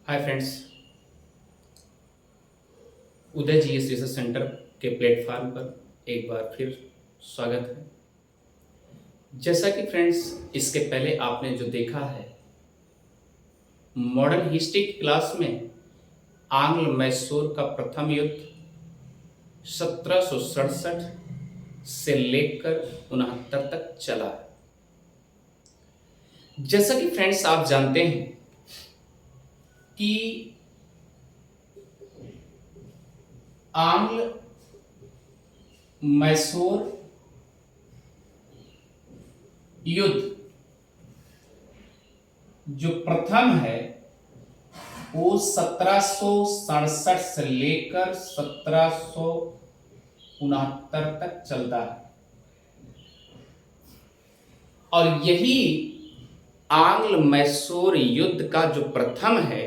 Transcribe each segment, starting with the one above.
हाय friends. Uday ji S research centre के platform पर एक बार फिर स्वागत है। जैसा कि फ्रेंड्स इसके पहले आपने जो देखा है, मॉडर्न हिस्ट्री की क्लास में आंग्ल मैसूर का प्रथम युद्ध 1767 से लेकर 69 तक चला है। जैसा कि फ्रेंड्स आप जानते हैं कि आंग्ल मैसूर युद्ध जो प्रथम है वो 1767 से लेकर 1769 तक चलता है और यही आंग्ल मैसूर युद्ध का जो प्रथम है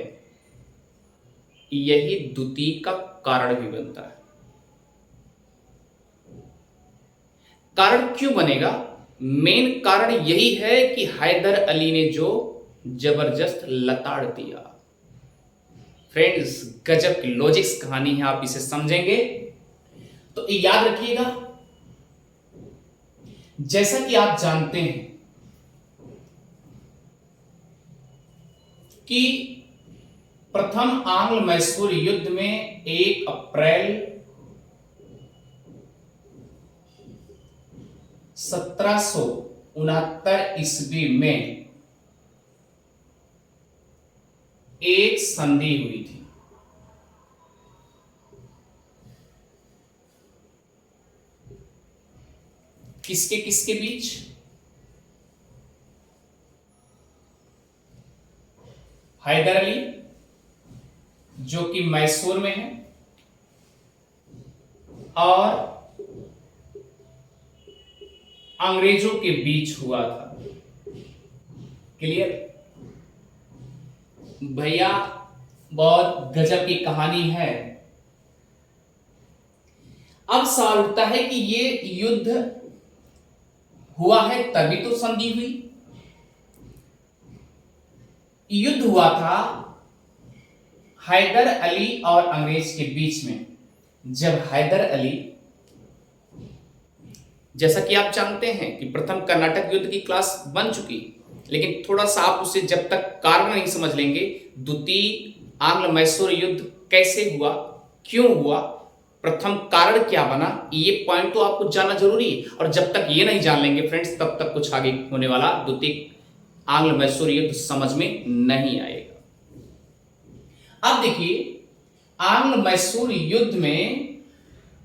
यही द्वितीय का कारण भी बनता है। कारण क्यों बनेगा? मेन कारण यही है कि हैदर अली ने जो जबरदस्त लताड़ दिया। फ्रेंड्स, गजब की लॉजिक्स कहानी है, आप इसे समझेंगे तो याद रखिएगा। जैसा कि आप जानते हैं कि प्रथम आंग्ल मैसूर युद्ध में 1 अप्रैल 1769 ईस्वी में एक संधि हुई थी। किसके किसके बीच? हैदर अली जो कि मैसूर में है और अंग्रेजों के बीच हुआ था। क्लियर भैया? बहुत गजब की कहानी है। अब सवाल उठता है कि ये युद्ध हुआ है तभी तो संधि हुई। युद्ध हुआ था हैदर अली और अंग्रेज के बीच में। जब हैदर अली, जैसा कि आप जानते हैं कि प्रथम कर्नाटक युद्ध की क्लास बन चुकी, लेकिन थोड़ा सा आप उसे जब तक कारण नहीं समझ लेंगे, द्वितीय आंग्ल मैसूर युद्ध कैसे हुआ, क्यों हुआ, प्रथम कारण क्या बना, ये पॉइंट तो आपको जानना जरूरी है। और जब तक ये नहीं जान लेंगे फ्रेंड्स, तब तक कुछ आगे होने वाला द्वितीय आंग्ल मैसूर युद्ध समझ में नहीं आएगा। अब देखिए, आंग्ल मैसूर युद्ध में,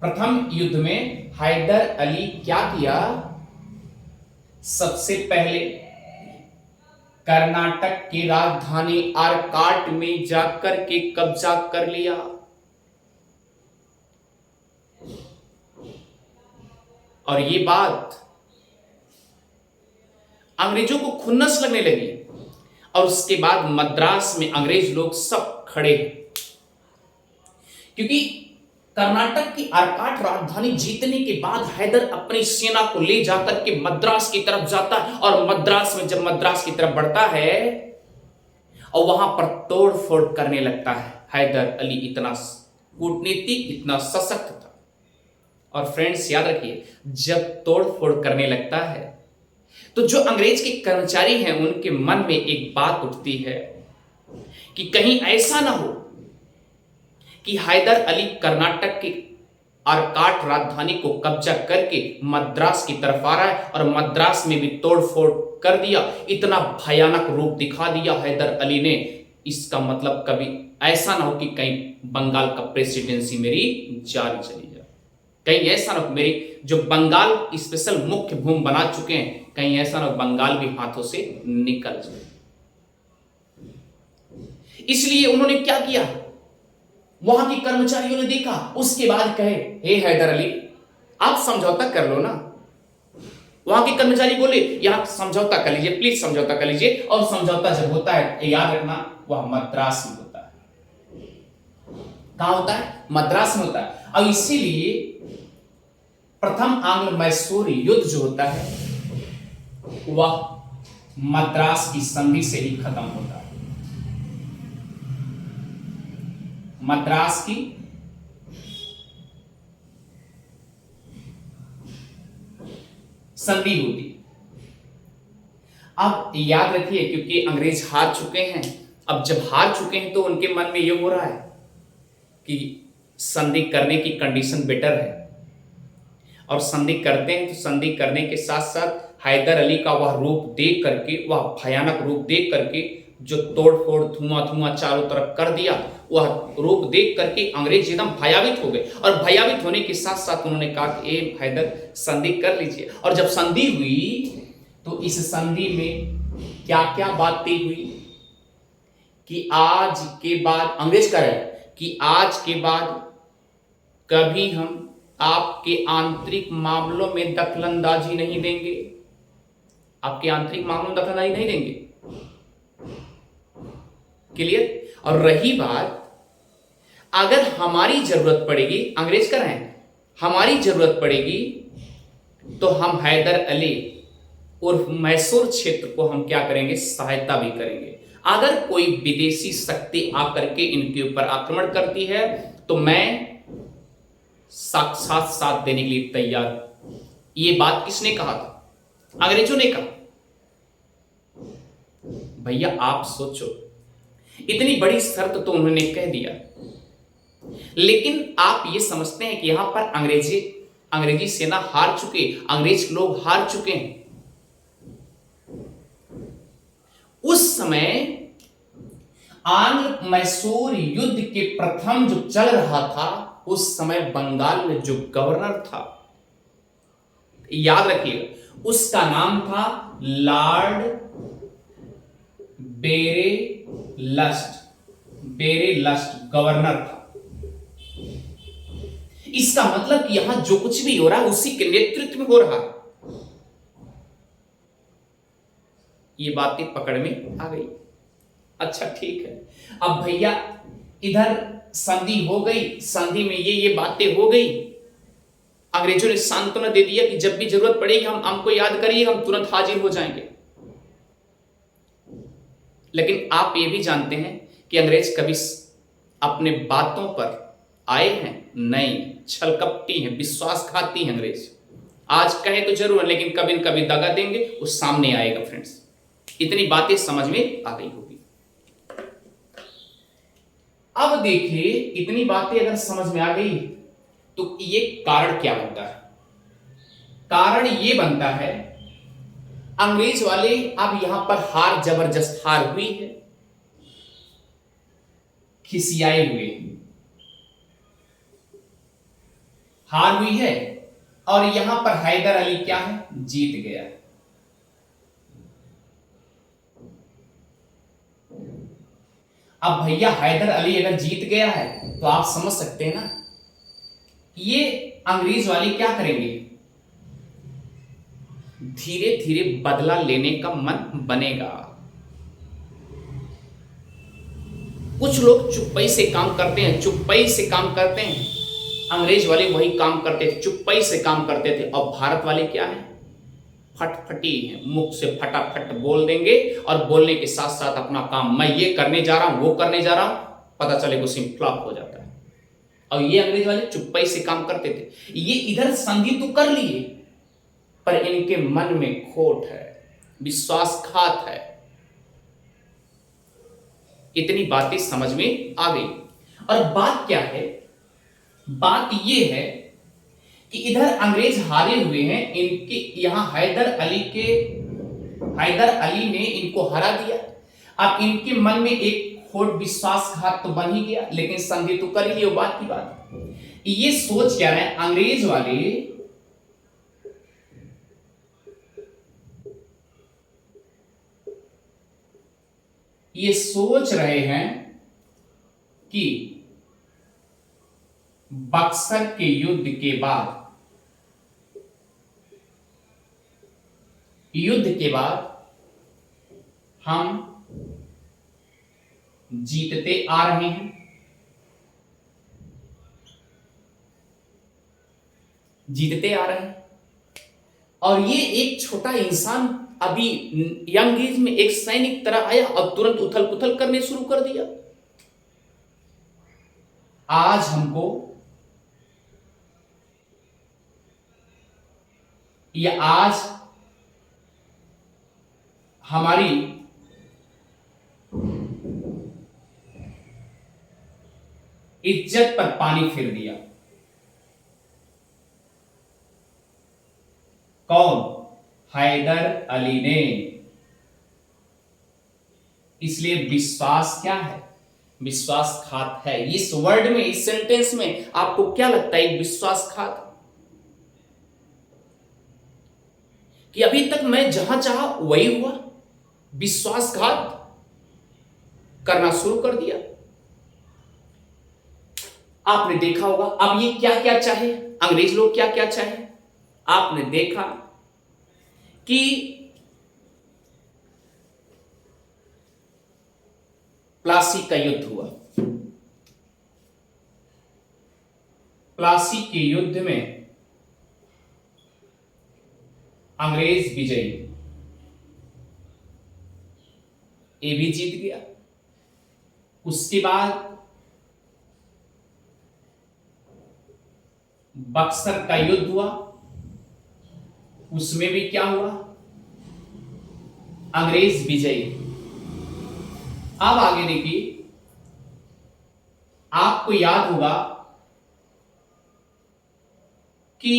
प्रथम युद्ध में हैदर अली क्या किया? सबसे पहले कर्नाटक की राजधानी आरकाट में जाकर के कब्जा कर लिया। और ये बात अंग्रेजों को खुन्नस लगने लगी और उसके बाद मद्रास में अंग्रेज लोग सब खड़े हैं, क्योंकि कर्नाटक की आरकाट राजधानी जीतने के बाद हैदर अपनी सेना को ले जाकर के मद्रास की तरफ जाता है और मद्रास में जब मद्रास की तरफ बढ़ता है और वहां पर तोड़ फोड़ करने लगता है। हैदर अली इतना कूटनीतिक, इतना सशक्त था। और फ्रेंड्स याद रखिए, जब तोड़ फोड़ करने लगता है तो जो अंग्रेज के कर्मचारी हैं उनके मन में एक बात उठती है कि कहीं ऐसा ना हो कि हैदर अली कर्नाटक की आरकाट राजधानी को कब्जा करके मद्रास की तरफ आ रहा है और मद्रास में भी तोड़फोड़ कर दिया, इतना भयानक रूप दिखा दिया हैदर अली ने। इसका मतलब कभी ऐसा ना हो कि कहीं बंगाल का प्रेसिडेंसी मेरी जारी चली जाए, कहीं ऐसा ना हो मेरी जो बंगाल स्पेशल मुख्य भूमि बना चुके हैं, कहीं ऐसा ना हो बंगाल भी हाथों से निकल जाए। इसलिए उन्होंने क्या किया? वहां के कर्मचारियों ने देखा, उसके बाद कहे, हे हैदर अली, आप समझौता कर लो ना। वहां के कर्मचारी बोले, यहां समझौता कर लीजिए, प्लीज समझौता कर लीजिए। और समझौता जब होता है, याद रखना, वह मद्रास में होता है। कहां होता है? मद्रास में होता है। और इसीलिए प्रथम आंग्ल मैसूर युद्ध जो होता है वह मद्रास की संधि से ही खत्म होता है। मद्रास की संधि होती। अब याद रखिए, क्योंकि अंग्रेज हार चुके हैं, अब जब हार चुके हैं तो उनके मन में यह हो रहा है कि संधि करने की कंडीशन बेटर है, और संधि करते हैं तो संधि करने के साथ साथ हैदर अली का वह रूप देख करके, वह भयानक रूप देख करके, जो तोड़ फोड़ धुआं धुआं चारों तरफ कर दिया, वह रूप देख करके अंग्रेज एकदम भयावित हो गए। और भयावित होने के साथ साथ उन्होंने कहा कि ए हैदर, संधि कर लीजिए। और जब संधि हुई तो इस संधि में क्या क्या बातें हुई कि आज के बाद, अंग्रेज कह रहे हैं कि आज के बाद कभी हम आपके आंतरिक मामलों में दखलंदाजी नहीं देंगे, आपके आंतरिक मामलों में दखलंदाजी नहीं देंगे। क्लियर। और रही बात, अगर हमारी जरूरत पड़ेगी, अंग्रेज कर रहे हैं, हमारी जरूरत पड़ेगी तो हम हैदर अली और मैसूर क्षेत्र को हम क्या करेंगे, सहायता भी करेंगे। अगर कोई विदेशी शक्ति आकर के इनके ऊपर आक्रमण करती है तो मैं साक्षात साथ देने के लिए तैयार हूं। यह बात किसने कहा था? अंग्रेजों ने कहा। भैया आप सोचो, इतनी बड़ी शर्त तो उन्होंने कह दिया, लेकिन आप ये समझते हैं कि यहां पर अंग्रेजी सेना हार चुके, अंग्रेज लोग हार चुके हैं। उस समय आंग्ल मैसूर युद्ध के प्रथम जो चल रहा था, उस समय बंगाल में जो गवर्नर था, याद रखिएगा, उसका नाम था लॉर्ड बेरेलस्ट गवर्नर था। इसका मतलब कि यहां जो कुछ भी हो रहा है उसी के नेतृत्व में हो रहा है। ये बातें पकड़ में आ गई। अच्छा ठीक है, अब भैया इधर संधि हो गई, संधि में ये बातें हो गई, अंग्रेजों ने सांत्वना दे दिया कि जब भी जरूरत पड़ेगी हमको याद करिए, हम तुरंत हाजिर हो जाएंगे। लेकिन आप ये भी जानते हैं कि अंग्रेज कभी अपने बातों पर आए हैं नहीं, छलकपटी हैं, विश्वासघाती हैं अंग्रेज। आज कहे तो जरूर, लेकिन कभी न कभी दगा देंगे, वो सामने आएगा। फ्रेंड्स, इतनी बातें समझ में आ गई होगी। अब देखिए, इतनी बातें अगर समझ में आ गई तो ये कारण क्या बनता है? कारण ये बनता है, अंग्रेज वाले अब यहां पर हार, जबरदस्त हार हुई है, खिसियाए हुए हार हुई है, और यहां पर हैदर अली क्या है, जीत गया। अब भैया हैदर अली अगर जीत गया है तो आप समझ सकते हैं ना, ये अंग्रेज वाले क्या करेंगे, धीरे धीरे बदला लेने का मन बनेगा। कुछ लोग चुप्पी से काम करते हैं, चुप्पी से काम करते हैं। अंग्रेज वाले वही काम करते थे, चुप्पी से काम करते थे। और भारत वाले क्या है, फटफटी है, मुख से फटाफट बोल देंगे, और बोलने के साथ साथ अपना काम, मैं ये करने जा रहा हूं, वो करने जा रहा हूं, पता चले वो फ्लॉप हो जाता है। और ये अंग्रेज वाले चुप्पी से काम करते थे। ये इधर संधि तो कर लिए, पर इनके मन में खोट है, विश्वासघात है। इतनी बातें समझ में आ गई। और बात क्या है, बात यह है कि इधर अंग्रेज हारे हुए हैं, इनके यहां हैदर अली ने इनको हरा दिया। अब इनके मन में एक खोट, विश्वासघात तो बन ही गया, लेकिन संधि तो कर ही लियो, बात की बात। ये सोच क्या है अंग्रेज वाले, ये सोच रहे हैं कि बक्सर के युद्ध के बाद, हम जीतते आ रहे हैं। और ये एक छोटा इंसान अभी यंग एज में एक सैनिक तरह आया और तुरंत उथल पुथल करने शुरू कर दिया। आज हमको या आज हमारी इज्जत पर पानी फिर दिया। कौन? हैदर अली ने। इसलिए विश्वास क्या है? विश्वासघात है। इस वर्ड में, इस सेंटेंस में आपको क्या लगता है? विश्वासघात कि अभी तक मैं जहां चाहा वही हुआ, विश्वासघात करना शुरू कर दिया। आपने देखा होगा अब ये क्या क्या चाहे, अंग्रेज लोग क्या क्या चाहे। आपने देखा कि प्लासी का युद्ध हुआ। प्लासी के युद्ध में अंग्रेज विजयी, ये भी जीत गया। उसके बाद बक्सर का युद्ध हुआ, उसमें भी क्या हुआ? अंग्रेज विजयी। अब आगे देखिए, आपको याद होगा कि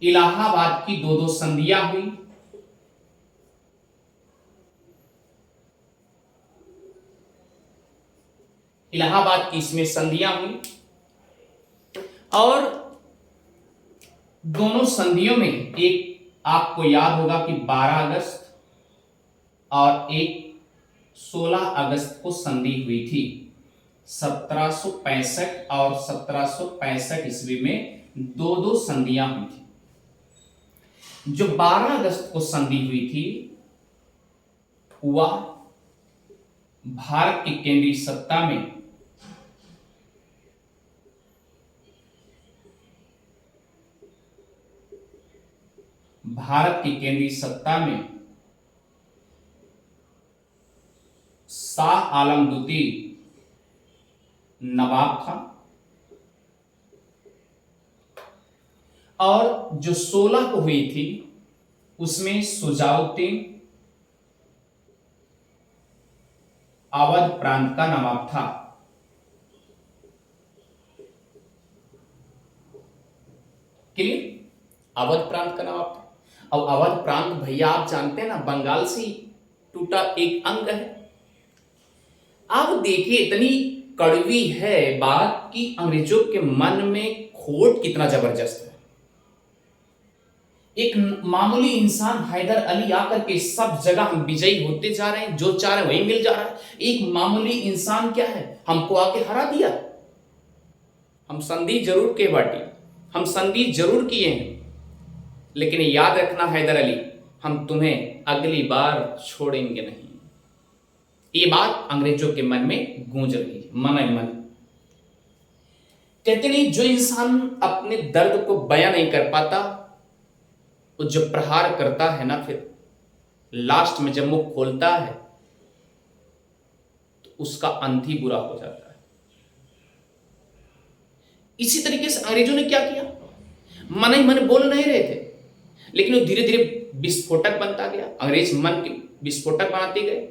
इलाहाबाद की दो दो संधियां हुई। इलाहाबाद की इसमें संधियां हुई और दोनों संधियों में एक आपको याद होगा कि 12 अगस्त और एक 16 अगस्त को संधि हुई थी। 1765 और 1765 ईस्वी में दो दो संधियां हुई थी। जो 12 अगस्त को संधि हुई थी वह भारत की केंद्रीय सत्ता में शाह आलम द्वितीय नवाब था और जो 16 को हुई थी उसमें सुजाउद्दीन अवध प्रांत का नवाब था। क्लियर? अवध प्रांत का नवाब था। अब अवध प्रांत भैया आप जानते हैं ना, बंगाल से टूटा एक अंग है। अब देखिए इतनी कड़वी है बात कि अंग्रेजों के मन में खोट कितना जबरदस्त है। एक मामूली इंसान हैदर अली आकर के सब जगह हम विजयी होते जा रहे हैं, जो चाह रहे हैं वही मिल जा रहा है। एक मामूली इंसान क्या है, हमको आके हरा दिया। हम संधि जरूर के बाटी, हम संधि जरूर किए हैं, लेकिन याद रखना हैदर अली, हम तुम्हें अगली बार छोड़ेंगे नहीं। ये बात अंग्रेजों के मन में गूंज रही है, मन ही मन। कहते नहीं, जो इंसान अपने दर्द को बयां नहीं कर पाता, वो जब प्रहार करता है ना, फिर लास्ट में जब मुंह खोलता है तो उसका अंत ही बुरा हो जाता है। इसी तरीके से अंग्रेजों ने क्या किया, मन ही मन बोल नहीं रहे थे, लेकिन वो धीरे धीरे विस्फोटक बनता गया। अंग्रेज मन के विस्फोटक बनाते गए।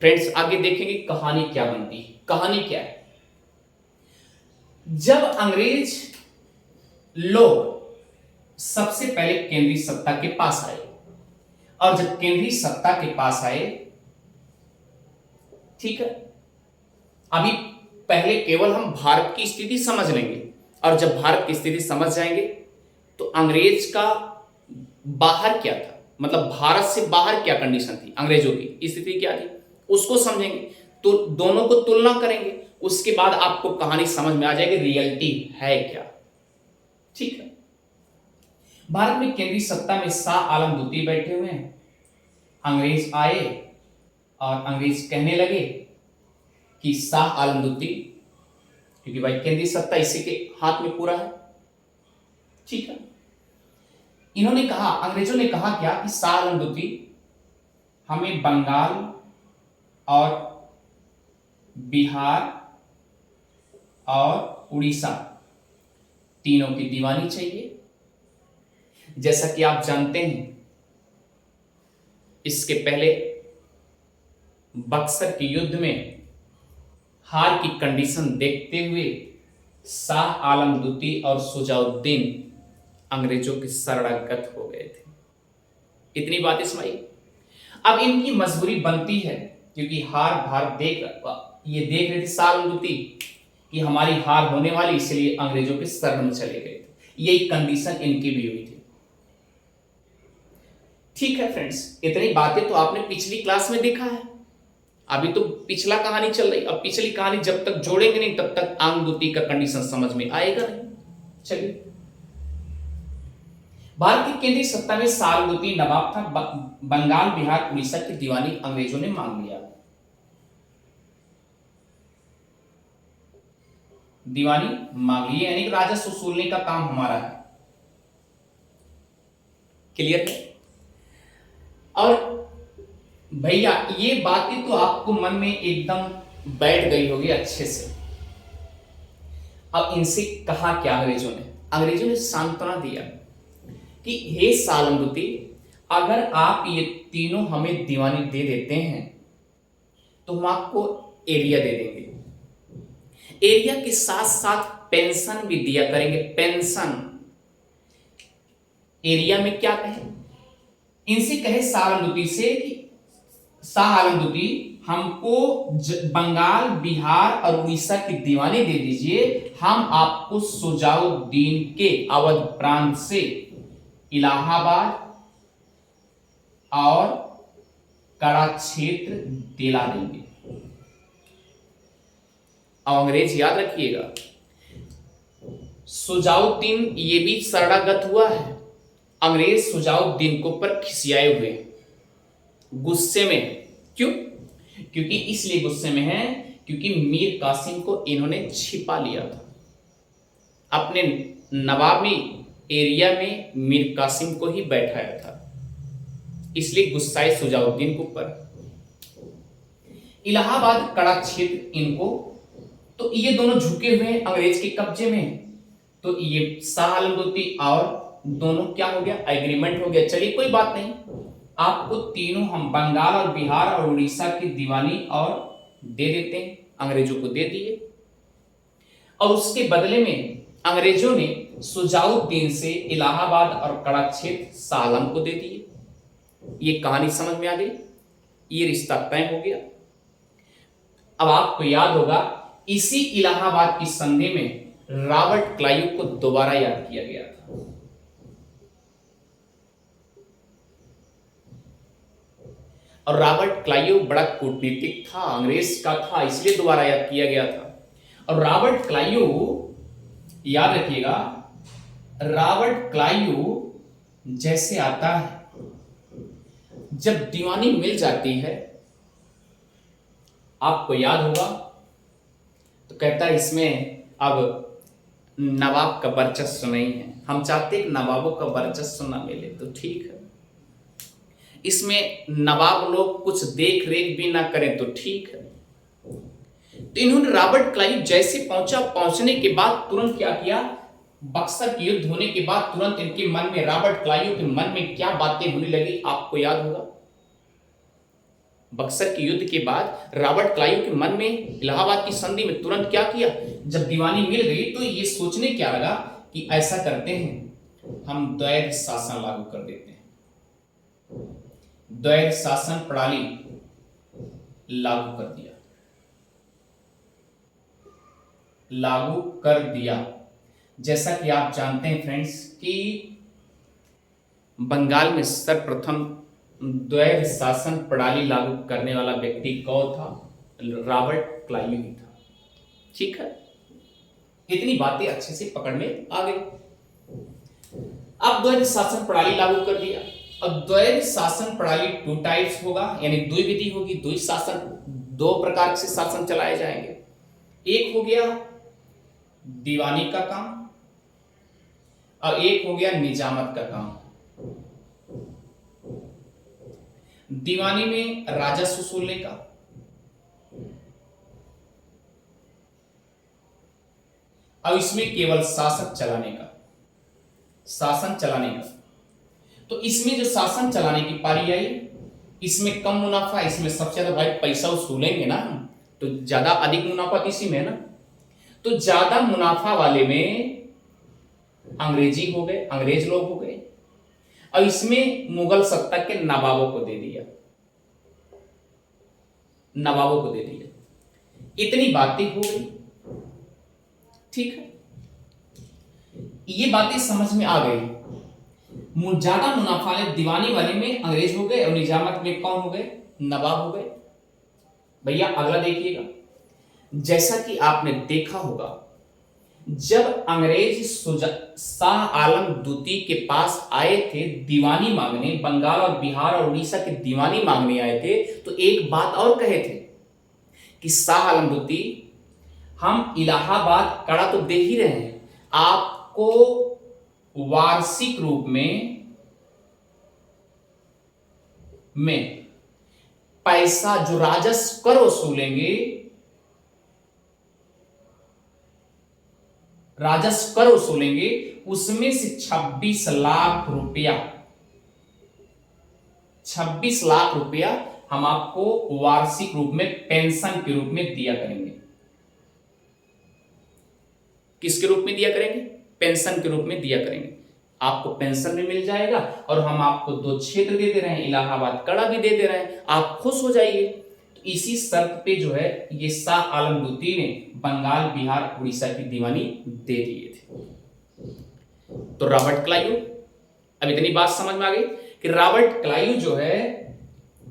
फ्रेंड्स, आगे देखेंगे कहानी क्या बनती है। कहानी क्या है, जब अंग्रेज लोग सबसे पहले केंद्रीय सत्ता के पास आए, और जब केंद्रीय सत्ता के पास आए, ठीक है, अभी पहले केवल हम भारत की स्थिति समझ लेंगे, और जब भारत की स्थिति समझ जाएंगे तो अंग्रेज का बाहर क्या था, मतलब भारत से बाहर क्या कंडीशन थी, अंग्रेजों की स्थिति क्या थी, उसको समझेंगे। तो दोनों को तुलना करेंगे, उसके बाद आपको कहानी समझ में आ जाएगी रियलिटी है क्या। ठीक है, भारत में केंद्रीय सत्ता में शाह आलम द्वितीय बैठे हुए हैं। अंग्रेज आए और अंग्रेज कहने लगे कि शाह आलम द्वितीय, क्योंकि भाई केंद्रीय सत्ता इसी के हाथ में पूरा है। ठीक है, इन्होंने कहा, अंग्रेजों ने कहा क्या कि शाह आलम द्वितीय हमें बंगाल और बिहार और उड़ीसा, तीनों की दीवानी चाहिए। जैसा कि आप जानते हैं, इसके पहले बक्सर के युद्ध में हार की कंडीशन देखते हुए शाह आलम द्वितीय और शुजाउद्दीन अंग्रेजों के शरणागत हो गए थे। इतनी बातें सुनाई। अब इनकी मजबूरी बनती है, क्योंकि हार भार ये देख रहे थे शाह आलम द्वितीय कि हमारी हार होने वाली, इसलिए अंग्रेजों के शरण में चले गए थे। यही कंडीशन इनकी भी हुई थी। ठीक है फ्रेंड्स, इतनी बातें तो आपने पिछली क्लास में देखा है। अभी तो पिछला कहानी चल रही। अब पिछली कहानी जब तक जोड़ेंगे नहीं, तब तक आंग द्वितीय का कंडीशन समझ में आएगा नहीं। चलिए, भारत की केंद्रीय सत्ता में शाह आलम द्वितीय नवाब था। बंगाल, बिहार, उड़ीसा की दीवानी अंग्रेजों ने मांग लिया। दीवानी मांग ली, यानी राजस्व वसूलने का काम हमारा है। क्लियर है? और भैया ये बातें तो आपको मन में एकदम बैठ गई होगी अच्छे से। अब इनसे कहा क्या अंग्रेजों ने सांत्वना दिया कि हे शाह आलम द्वितीय, अगर आप ये तीनों हमें दीवानी दे देते हैं तो हम आपको एरिया दे देंगे। एरिया के साथ साथ पेंशन भी दिया करेंगे। पेंशन, एरिया में क्या कहें, इनसे कहे शाह आलम द्वितीय से कि शाह आलम द्वितीय हमको बंगाल, बिहार और उड़ीसा की दीवानी दे दीजिए। हम आपको शुजाउद्दीन के अवध प्रांत से इलाहाबाद और कड़ा क्षेत्र दिला देंगे। अब अंग्रेज याद रखिएगा, शुजाउद्दीन ये भी शरणागत हुआ है। अंग्रेज शुजाउद्दीन को पर खिसियाए हुए, गुस्से में। क्यों? क्योंकि इसलिए गुस्से में है क्योंकि मीर कासिम को इन्होंने छिपा लिया था। अपने नवाबी एरिया में मीर कासिम को ही बैठाया था, इसलिए गुस्साए शुजाउद्दीन को पर। इलाहाबाद, कड़ा क्षेत्र इनको, तो ये दोनों झुके हुए हैं अंग्रेज के कब्जे में। तो ये शाह आलम द्वितीय और दोनों क्या हो गया, एग्रीमेंट हो गया। चलिए कोई बात नहीं, आपको तीनों हम बंगाल और बिहार और उड़ीसा की दीवानी और दे देते हैं। अंग्रेजों को दे दिए, और उसके बदले में अंग्रेजों ने शुजाउद्दीन से इलाहाबाद और कड़ा क्षेत्र शाह आलम को दे दिए। ये कहानी समझ में आ गई, ये रिश्ता तय हो गया। अब आपको याद होगा, इसी इलाहाबाद की संधि में रॉबर्ट क्लाइव को दोबारा याद किया गया था। और रॉबर्ट क्लाइव बड़ा कूटनीतिक था, अंग्रेज का था, इसलिए दोबारा याद किया गया था। और रॉबर्ट क्लाइव, याद रखिएगा, रॉबर्ट क्लाइव जैसे आता है, जब दीवानी मिल जाती है, आपको याद होगा, तो कहता है इसमें अब नवाब का वर्चस्व नहीं है। हम चाहते हैं कि नवाबों का वर्चस्व ना मिले, तो ठीक है। इसमें नवाब लोग कुछ देख रेख भी ना करें, तो ठीक है। तो इन्होंने रॉबर्ट क्लाइव जैसे पहुंचने के बाद तुरंत क्या किया, बक्सर की युद्ध होने के बाद तुरंत इनके मन में, रॉबर्ट क्लाइव के मन में क्या बातें होने लगी, आपको याद होगा। बक्सर की युद्ध के बाद रॉबर्ट क्लाइव के मन में इलाहाबाद की संधि में तुरंत क्या किया, जब दीवानी मिल गई तो ये सोचने क्या लगा कि ऐसा करते हैं, हम द्वैध शासन लागू कर देते हैं। द्वैध शासन प्रणाली लागू कर दिया। जैसा कि आप जानते हैं फ्रेंड्स कि बंगाल में सर्वप्रथम द्वैध शासन प्रणाली लागू करने वाला व्यक्ति कौन था, रॉबर्ट क्लाइव ही था। ठीक है, इतनी बातें अच्छे से पकड़ में आ गई। अब द्वैध शासन प्रणाली लागू कर दिया। अब द्वैध शासन प्रणाली 2 टाइप्स होगा, यानी द्विविधि होगी। दो प्रकार से शासन चलाए जाएंगे। एक हो गया दीवानी का काम और एक हो गया निजामत का काम। दीवानी में राजस्व वसूलने का, अब इसमें केवल शासन चलाने का, तो इसमें जो शासन चलाने की पारी आई, इसमें कम मुनाफा, इसमें सबसे ज्यादा भाई पैसा वसूलेंगे ना हम, तो ज्यादा अधिक मुनाफा तो इसी में है ना। तो ज्यादा मुनाफा वाले में अंग्रेज लोग हो गए। अब इसमें मुगल सत्ता के नवाबों को दे दिया, इतनी बातें हो गई। ठीक है, ये बातें समझ में आ गई। ज्यादा मुनाफा वाले दीवानी वाले में अंग्रेज हो गए और निजामत में कौन हो गए, नवाब हो गए। भैया अगला देखिएगा, जैसा कि आपने देखा होगा, जब अंग्रेज शाह आलम द्वितीय के पास आए थे दीवानी मांगने, बंगाल और बिहार और उड़ीसा के दीवानी मांगने आए थे, तो एक बात और कहे थे कि शाह आलम द्वितीय, हम इलाहाबाद कड़ा तो दे ही रहे हैं, आपको वार्षिक रूप में पैसा जो राजस्व कर वसूलेंगे उसमें से 26 लाख रुपया हम आपको वार्षिक रूप में पेंशन के रूप में दिया करेंगे। किसके रूप में दिया करेंगे, पेंशन के रूप में दिया करेंगे। आपको पेंशन भी मिल जाएगा और हम आपको 2 क्षेत्र दे दे रहे हैं, इलाहाबाद कड़ा भी दे दे रहे हैं, आप खुश हो जाइए। तो इसी शर्त पे जो है ये शाह आलम द्वितीय ने बंगाल, बिहार, उड़ीसा की दीवानी दे दिए थे। तो रॉबर्ट क्लाइव, अब इतनी बात समझ में आ गई कि रॉबर्ट क्लाइव जो है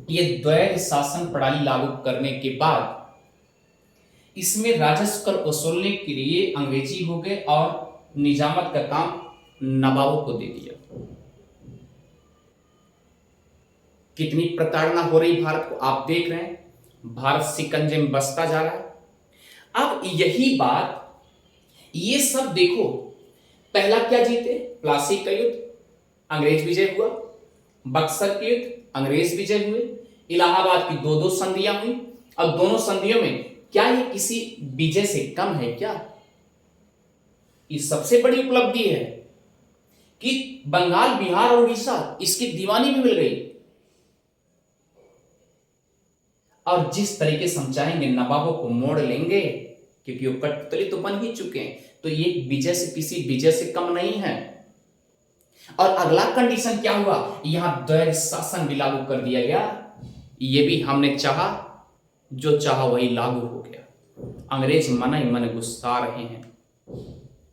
ये द्वैध शासन प्रणाली लागू करने के बाद इसमें राजस्व कर वसूलने के लिए अंग्रेजी हो गए और निजामत का काम नवाबों को दे दिया। कितनी प्रताड़ना हो रही भारत को आप देख रहे हैं, भारत शिकंजे में बसता जा रहा है। अब यही बात, ये सब देखो, पहला क्या जीते, प्लासी का युद्ध, अंग्रेज विजय हुआ, बक्सर के युद्ध, अंग्रेज विजय हुए, इलाहाबाद की 2 संधियां हुई। अब दोनों संधियों में क्या ये किसी विजय से कम है क्या? ये सबसे बड़ी उपलब्धि है कि बंगाल, बिहार और उड़ीसा इसकी दीवानी भी मिल गई। और जिस तरीके से हम चाहेंगे नवाबों को मोड़ लेंगे, क्योंकि वो कठपुतली तो बन ही चुके हैं, तो ये विजय से किसी विजय से कम नहीं है। और अगला कंडीशन क्या हुआ, यहां द्वैध शासन भी लागू कर दिया गया। ये भी हमने चाहा, जो चाहा वही लागू हो गया। अंग्रेज मन ही मन गुस्सा रहे हैं।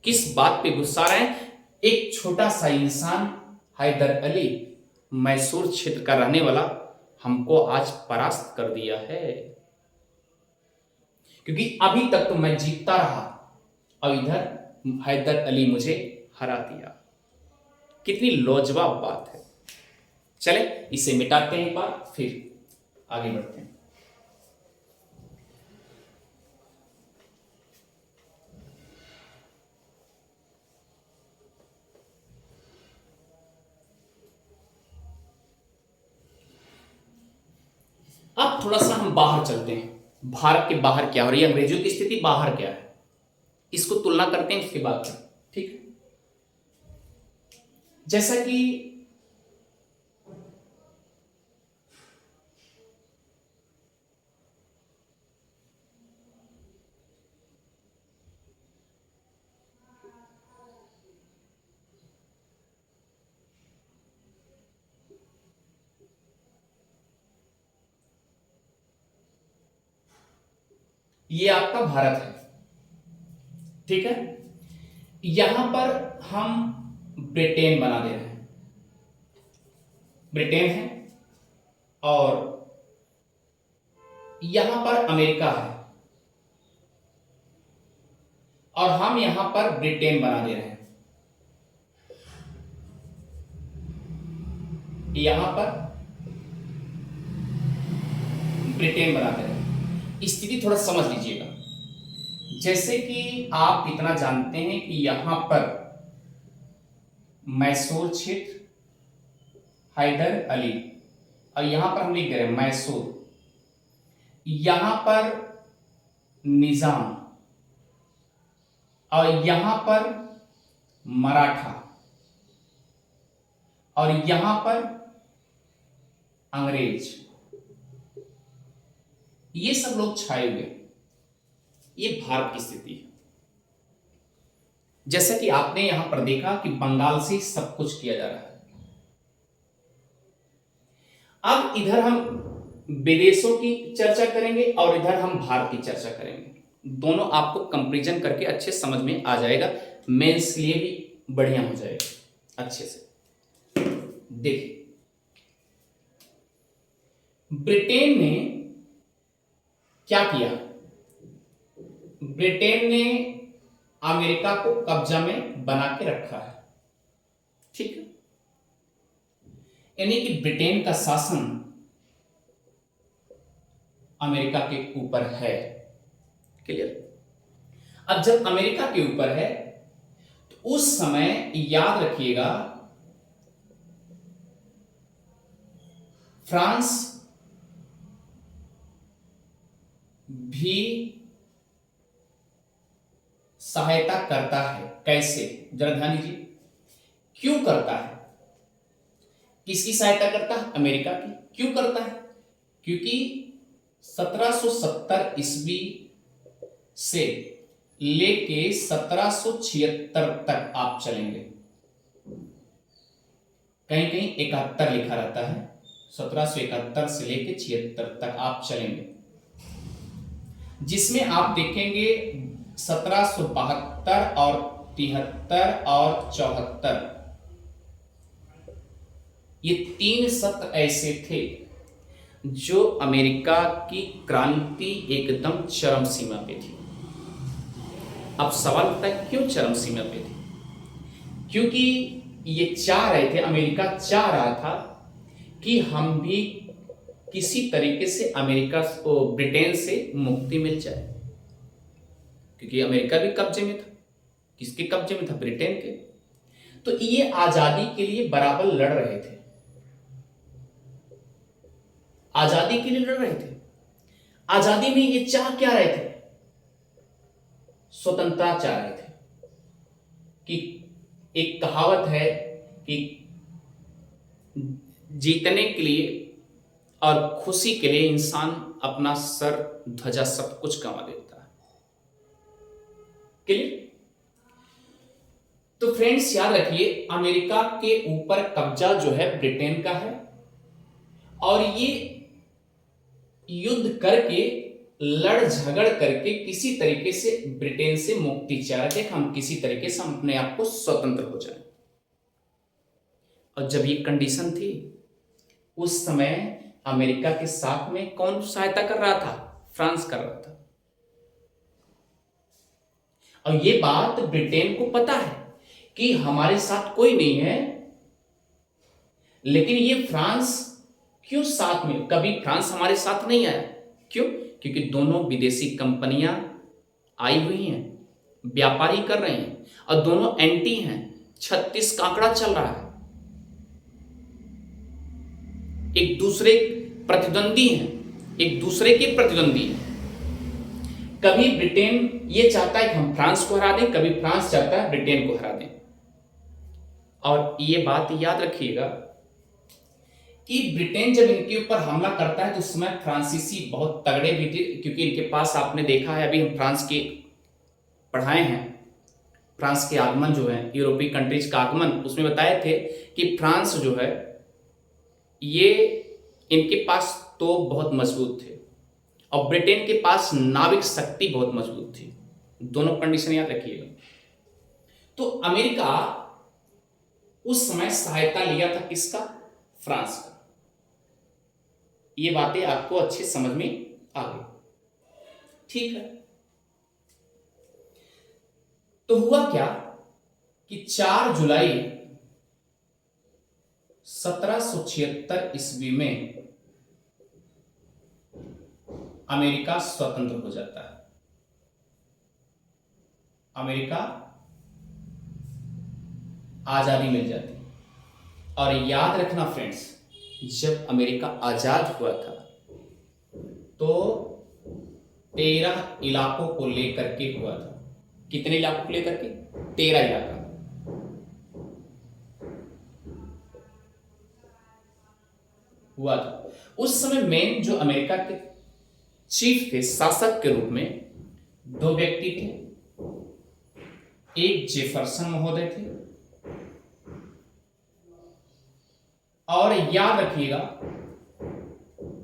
किस बात पे गुस्सा रहे हैं? एक छोटा सा इंसान हैदर अली, मैसूर क्षेत्र का रहने वाला, हमको आज परास्त कर दिया है। क्योंकि अभी तक तो मैं जीतता रहा और इधर हैदर अली मुझे हरा दिया। कितनी लाजवाब बात है। चले इसे मिटाते हैं एक बार, फिर आगे बढ़ते हैं। अब थोड़ा सा हम बाहर चलते हैं, भारत के बाहर क्या हो रही है, अंग्रेजों की स्थिति बाहर क्या है, इसको तुलना करते हैं उसके बाद। ठीक है, जैसा कि ये आपका भारत है, ठीक है, यहां पर हम ब्रिटेन बना दे रहे हैं, ब्रिटेन है, और यहां पर अमेरिका है, और हम यहां पर ब्रिटेन बना दे रहे हैं। यहां पर ब्रिटेन बना दे रहे हैं। स्थिति थोड़ा समझ लीजिएगा। जैसे कि आप इतना जानते हैं कि यहां पर मैसूर क्षेत्र, हैदर अली, और यहां पर हम लिख दे रहे हैं मैसूर, यहां पर निजाम, और यहां पर मराठा और यहां पर अंग्रेज, ये सब लोग छाए हुए। ये भारत की स्थिति है। जैसा कि आपने यहां पर देखा कि बंगाल से सब कुछ किया जा रहा है। अब इधर हम विदेशों की चर्चा करेंगे और इधर हम भारत की चर्चा करेंगे। दोनों आपको कंपैरिजन करके अच्छे समझ में आ जाएगा, मेंस के लिए भी बढ़िया हो जाएगा अच्छे से। देखिए, ब्रिटेन ने क्या किया? ब्रिटेन ने अमेरिका को कब्जा में बना के रखा है, ठीक है। यानी कि ब्रिटेन का शासन अमेरिका के ऊपर है, क्लियर। अब जब अमेरिका के ऊपर है तो उस समय याद रखिएगा, फ्रांस भी सहायता करता है। कैसे? जरा ध्यान दीजिए, क्यों करता है? किसकी सहायता करता है? अमेरिका की। क्यों करता है? क्योंकि 1770 ईस्वी से लेके 1776 तक आप चलेंगे, कहीं कहीं 71 लिखा रहता है, 1771 से लेके 76 तक आप चलेंगे, जिसमें आप देखेंगे 1772 और 73 और 74, ये 3 सत्र ऐसे थे जो अमेरिका की क्रांति एकदम चरम सीमा पे थी। अब सवाल उठता है क्यों चरम सीमा पे थी? क्योंकि ये चाह रहे थे, अमेरिका चाह रहा था कि हम भी किसी तरीके से अमेरिका ब्रिटेन से मुक्ति मिल जाए, क्योंकि अमेरिका भी कब्जे में था। किसके कब्जे में था? ब्रिटेन के। तो ये आजादी के लिए बराबर लड़ रहे थे, आजादी के लिए लड़ रहे थे। आजादी में ये चाह क्या रहे थे? स्वतंत्रता चाह रहे थे। कि एक कहावत है कि जीतने के लिए और खुशी के लिए इंसान अपना सर, ध्वजा, सब कुछ गंवा देता है, क्लियर। तो फ्रेंड्स याद रखिए, अमेरिका के ऊपर कब्जा जो है ब्रिटेन का है, और ये युद्ध करके, लड़ झगड़ करके किसी तरीके से ब्रिटेन से मुक्ति चाह रहे थे, हम किसी तरीके से हम अपने आप को स्वतंत्र हो जाए। और जब ये कंडीशन थी, उस समय अमेरिका के साथ में कौन सहायता कर रहा था? फ्रांस कर रहा था। और ये बात ब्रिटेन को पता है कि हमारे साथ कोई नहीं है, लेकिन ये फ्रांस क्यों साथ में? कभी फ्रांस हमारे साथ नहीं आया। क्यों? क्योंकि दोनों विदेशी कंपनियां आई हुई हैं, व्यापारी कर रहे हैं, और दोनों एंटी हैं। 36 का आंकड़ा चल रहा है, एक दूसरे प्रतिद्वंदी हैं, एक दूसरे के प्रतिद्वंदी हैं। कभी ब्रिटेन ये चाहता है कि हम फ्रांस को हरा दें, कभी फ्रांस चाहता है ब्रिटेन को हरा दें। और ये बात याद रखिएगा कि ब्रिटेन जब इनके ऊपर हमला करता है तो उस समय फ्रांसीसी बहुत तगड़े भी थे, क्योंकि इनके पास आपने देखा है, अभी हम फ्रांस के पढ़ाए हैं, फ्रांस के आगमन जो है, यूरोपीय कंट्रीज का आगमन, उसमें बताए थे कि फ्रांस जो है ये इनके पास तोप बहुत मजबूत थे और ब्रिटेन के पास नाविक शक्ति बहुत मजबूत थी। दोनों कंडीशन याद रखिएगा। तो अमेरिका उस समय सहायता लिया था किसका? फ्रांस का। ये बातें आपको अच्छे समझ में आ गई, ठीक है। तो हुआ क्या कि 4 जुलाई 1776 ईस्वी में अमेरिका स्वतंत्र हो जाता है। अमेरिका आजादी मिल जाती है। और याद रखना फ्रेंड्स, जब अमेरिका आजाद हुआ था तो 13 इलाकों को लेकर के हुआ था। कितने इलाकों को लेकर के? 13 इलाका। हुआ था उस समय मेन जो अमेरिका के चीफ थे, शासक के रूप में, दो व्यक्ति थे। एक जेफरसन महोदय थे, और याद रखिएगा,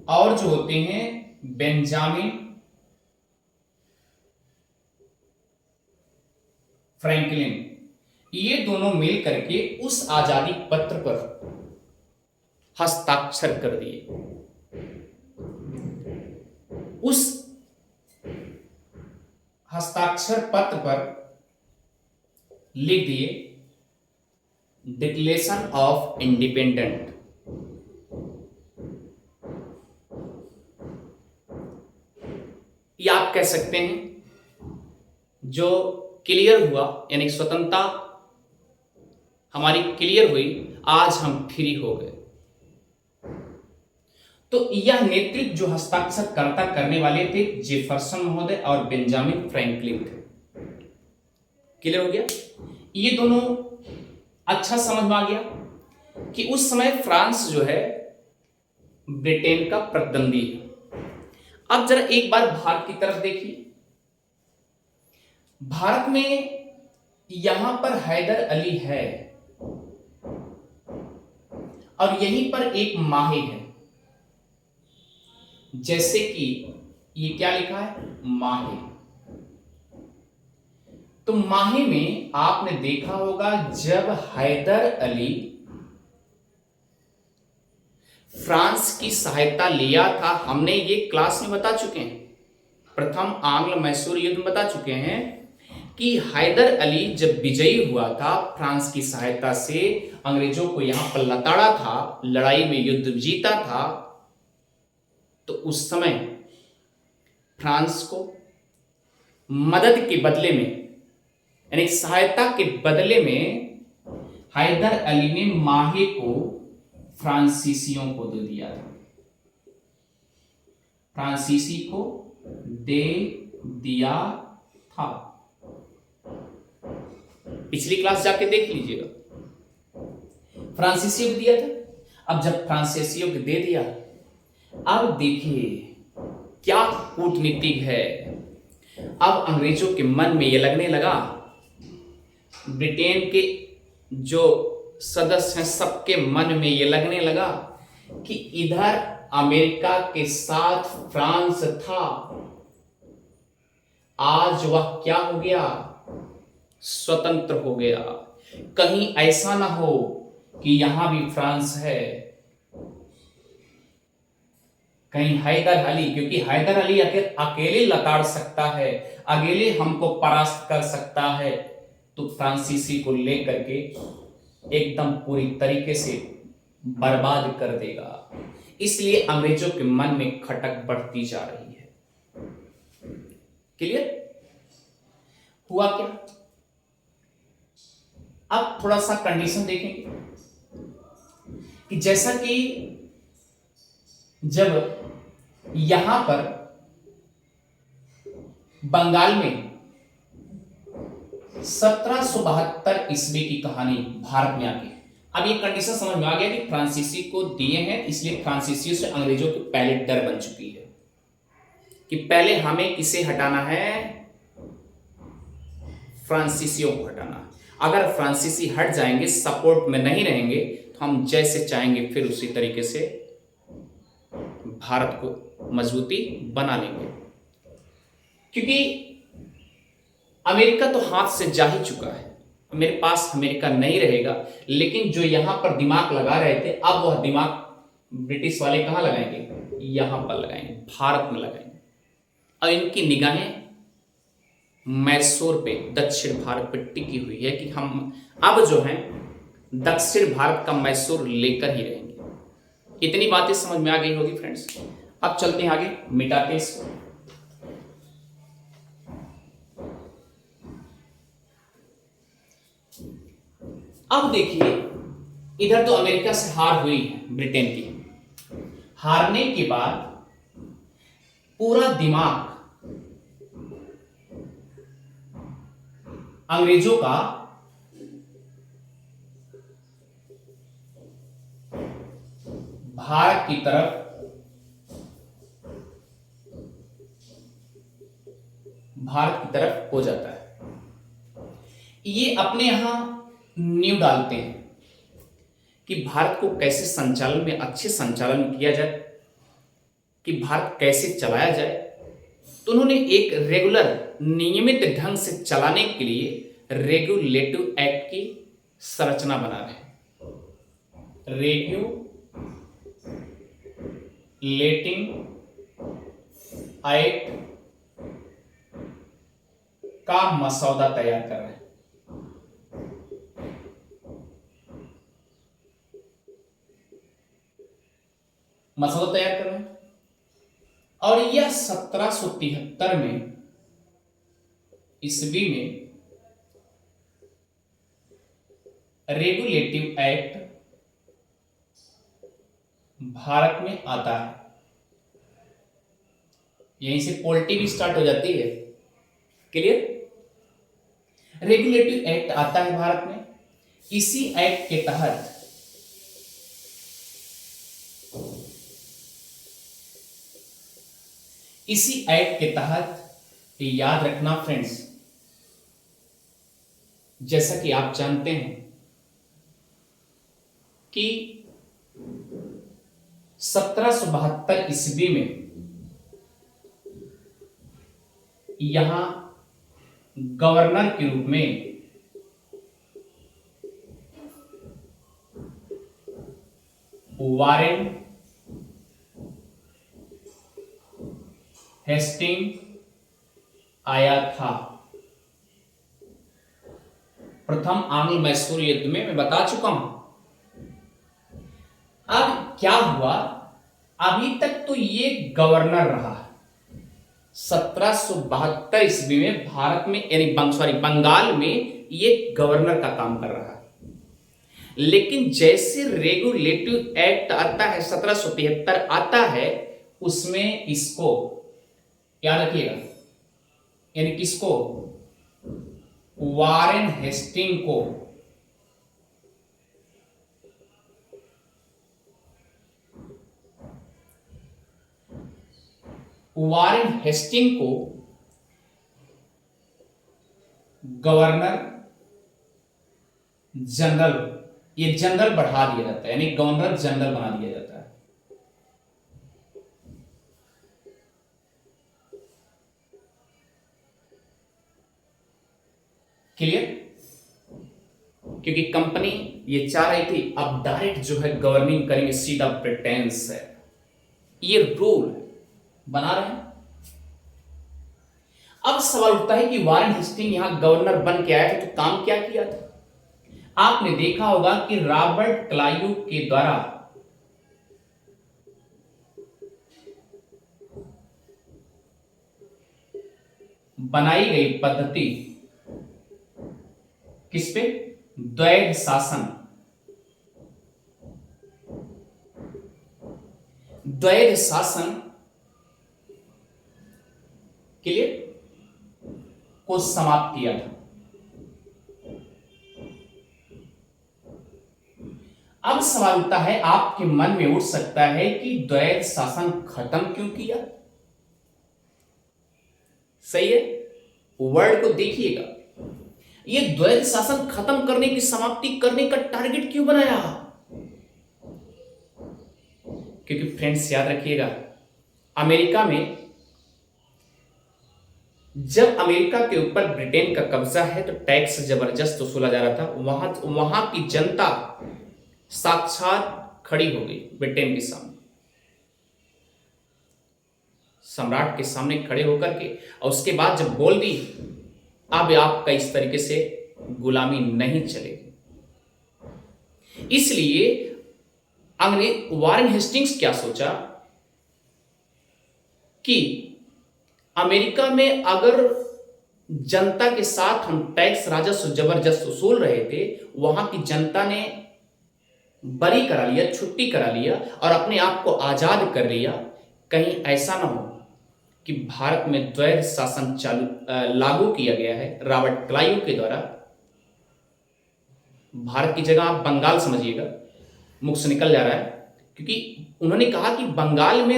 और जो होते हैं बेंजामिन फ्रैंकलिन। ये दोनों मिल करके उस आजादी पत्र पर हस्ताक्षर कर दिए। उस हस्ताक्षर पत्र पर लिख दिए डिक्लेरेशन ऑफ इंडिपेंडेंट। या आप कह सकते हैं जो क्लियर हुआ, यानी स्वतंत्रता हमारी क्लियर हुई, आज हम फ्री हो गए। तो यह नेतृत्व जो हस्ताक्षर कर्ता करने वाले थे जेफरसन महोदय और बेंजामिन फ्रैंकलिन थे। क्लियर हो गया? ये दोनों अच्छा समझ में आ गया कि उस समय फ्रांस जो है ब्रिटेन का प्रतिद्वंदी है। अब जरा एक बार भारत की तरफ देखिए। भारत में यहां पर हैदर अली है और यहीं पर एक माहे है। जैसे कि ये क्या लिखा है, माहे। तो माहे में आपने देखा होगा जब हैदर अली फ्रांस की सहायता लिया था, हमने ये क्लास में बता चुके हैं, प्रथम आंग्ल मैसूर युद्ध में बता चुके हैं कि हैदर अली जब विजयी हुआ था फ्रांस की सहायता से, अंग्रेजों को यहां पर लताड़ा था, लड़ाई में युद्ध जीता था, तो उस समय फ्रांस को मदद के बदले में, यानी सहायता के बदले में, हैदर अली ने माहे को फ्रांसीसियों को दे दिया था। फ्रांसीसी को दे दिया था। पिछली क्लास जाके देख लीजिएगा, फ्रांसीसियों को दिया था। अब जब फ्रांसीसियों को दे दिया, अब देखिए क्या कूटनीतिक है। अब अंग्रेजों के मन में यह लगने लगा, ब्रिटेन के जो सदस्य हैं सबके मन में यह लगने लगा कि इधर अमेरिका के साथ फ्रांस था, आज वह क्या हो गया, स्वतंत्र हो गया। कहीं ऐसा ना हो कि यहां भी फ्रांस है, कहीं हैदर अली, क्योंकि हैदर अली अकेले लताड़ सकता है, अकेले हमको परास्त कर सकता है, तो फ्रांसीसी को लेकर के एकदम पूरी तरीके से बर्बाद कर देगा। इसलिए अंग्रेजों के मन में खटक बढ़ती जा रही है। क्लियर हुआ क्या? अब थोड़ा सा कंडीशन देखेंगे कि जैसा कि जब यहां पर बंगाल में 1772 ईस्वी की कहानी भारत में आ गई। अब ये कंडीशन समझ में आ गया कि फ्रांसीसी को दिए हैं, इसलिए फ्रांसीसियों से अंग्रेजों की पहले डर बन चुकी है कि पहले हमें किसे हटाना है, फ्रांसीसियों को हटाना। अगर फ्रांसीसी हट जाएंगे, सपोर्ट में नहीं रहेंगे, तो हम जैसे चाहेंगे फिर उसी तरीके से भारत को मजबूती बना लेंगे। क्योंकि अमेरिका तो हाथ से जा ही चुका है, मेरे पास अमेरिका नहीं रहेगा। लेकिन जो यहां पर दिमाग लगा रहे थे, अब वह दिमाग ब्रिटिश वाले कहां लगाएंगे, यहां पर लगाएंगे, भारत में लगाएंगे। और इनकी निगाहें मैसूर पे, दक्षिण भारत पे टिकी हुई है कि हम अब जो है दक्षिण भारत का मैसूर लेकर ही रहेंगे। इतनी बातें समझ में आ गई होगी फ्रेंड्स। अब चलते हैं आगे, मिटाते इसको। अब देखिए, इधर तो अमेरिका से हार हुई है ब्रिटेन की। हारने के बाद पूरा दिमाग अंग्रेजों का भारत की तरफ हो जाता है। ये अपने यहां नींव डालते हैं कि भारत को कैसे संचालन में अच्छे संचालन किया जाए, कि भारत कैसे चलाया जाए। तो उन्होंने एक रेगुलर नियमित ढंग से चलाने के लिए रेगुलेटिव एक्ट की संरचना बना रहे हैं। रेगुलेटिंग एक्ट का मसौदा तैयार कर रहे हैं। मसौदा तैयार कर रहे हैं और यह 1773 में ईस्वी में रेगुलेटिव एक्ट भारत में आता है। यहीं से पॉलिटी भी स्टार्ट हो जाती है। क्लियर? रेगुलेटिव एक्ट आता है भारत में। इसी एक्ट के तहत याद रखना फ्रेंड्स, जैसा कि आप जानते हैं कि 1772 ईस्वी में यहां गवर्नर के रूप में वारेन हेस्टिंग आया था। प्रथम आंग्ल मैसूर युद्ध में मैं बता चुका हूं। अब क्या हुआ, अभी तक तो ये गवर्नर रहा। 1772 ईस्वी में भारत में यानी बंगाल में ये गवर्नर का काम कर रहा है। लेकिन जैसे रेगुलेटिव एक्ट आता है 1773 आता है, उसमें इसको याद रखिएगा, यानी किसको, वारेन हेस्टिंग को गवर्नर जनरल, ये जनरल बढ़ा दिया जाता है, यानी गवर्नर जनरल बना दिया जाता है। क्लियर? क्योंकि कंपनी ये चाह रही थी अब डायरेक्ट जो है गवर्निंग करेंगे, सीधा ब्रिटेन से, ये रूल बना रहे हैं। अब सवाल उठता है कि वारेन हेस्टिंग यहां गवर्नर बन के आया था, तो काम क्या किया था? आपने देखा होगा कि रॉबर्ट क्लाइव के द्वारा बनाई गई पद्धति किस पे? द्वैध शासन। द्वैध शासन के लिए को समाप्त किया था। अब सवाल उठता है, आपके मन में उठ सकता है कि द्वैध शासन खत्म क्यों किया? सही है, वर्ड को देखिएगा। ये द्वैध शासन खत्म करने की, समाप्ति करने का टारगेट क्यों बनाया? क्योंकि फ्रेंड्स याद रखिएगा, अमेरिका में जब अमेरिका के ऊपर ब्रिटेन का कब्जा है तो टैक्स जबरदस्त वसूला जा रहा था। वहां की जनता साक्षात खड़ी हो गई ब्रिटेन के सामने, सम्राट के सामने खड़े होकर के, और उसके बाद जब बोल दी अब आपका इस तरीके से गुलामी नहीं चलेगी। इसलिए वारेन हेस्टिंग्स क्या सोचा कि अमेरिका में अगर जनता के साथ हम टैक्स राजस्व जबरदस्त वसूल रहे थे, वहां की जनता ने बरी करा लिया, छुट्टी करा लिया और अपने आप को आजाद कर लिया। कहीं ऐसा ना हो कि भारत में द्वैध शासन लागू किया गया है रॉबर्ट क्लाइव के द्वारा। भारत की जगह आप बंगाल समझिएगा, मुख से निकल जा रहा है, क्योंकि उन्होंने कहा कि बंगाल में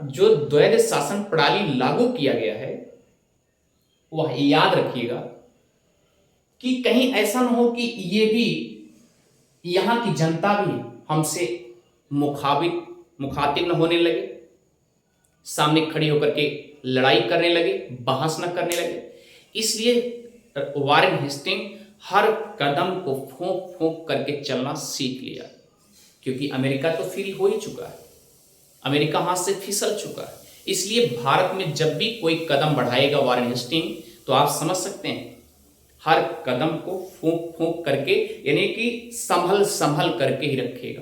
जो द्वैध शासन प्रणाली लागू किया गया है, वह याद रखिएगा कि कहीं ऐसा न हो कि ये भी यहां की जनता भी हमसे मुखातिब न होने लगे, सामने खड़ी होकर के लड़ाई करने लगे, बहस न करने लगे। इसलिए वारेन हेस्टिंग हर कदम को फूंक फूंक करके चलना सीख लिया, क्योंकि अमेरिका तो फ्री हो ही चुका है, अमेरिका हाथ से फिसल चुका है। इसलिए भारत में जब भी कोई कदम बढ़ाएगा वारेन हेस्टिंग, तो आप समझ सकते हैं हर कदम को फूंक फूंक करके, यानी कि संभल संभल करके ही रखेगा।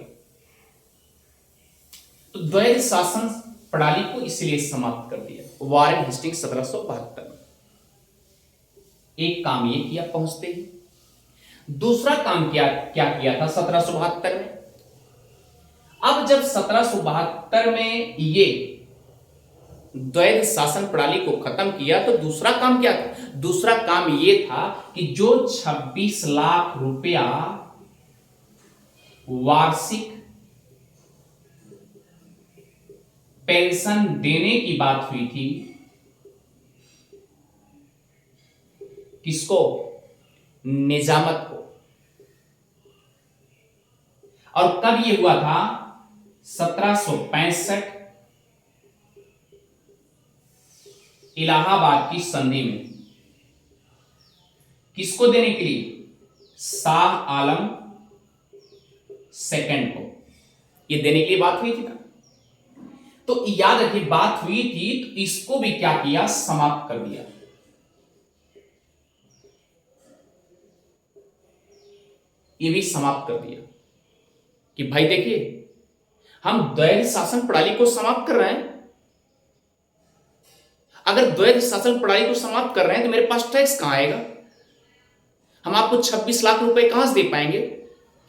तो द्वैध शासन प्रणाली को इसलिए समाप्त कर दिया वारेन हेस्टिंग 1772 में। एक काम ये किया पहुंचते ही। दूसरा काम क्या किया था 1772 में? अब जब 1772 में ये द्वैध शासन प्रणाली को खत्म किया, तो दूसरा काम क्या था? दूसरा काम यह था कि जो 26 लाख रुपया वार्षिक पेंशन देने की बात हुई थी, किसको? निजामत को। और कब यह हुआ था? 1765 इलाहाबाद की संधि में। किसको देने के लिए? शाह आलम सेकंड को ये देने के लिए बात हुई थी ना। तो याद रखिए, बात हुई थी तो इसको भी क्या किया? समाप्त कर दिया। ये भी समाप्त कर दिया कि भाई देखिए, हम द्वैध शासन प्रणाली को समाप्त कर रहे हैं। अगर द्वैध शासन प्रणाली को समाप्त कर रहे हैं तो मेरे पास टैक्स कहां आएगा? हम आपको 26 लाख रुपए कहां से दे पाएंगे?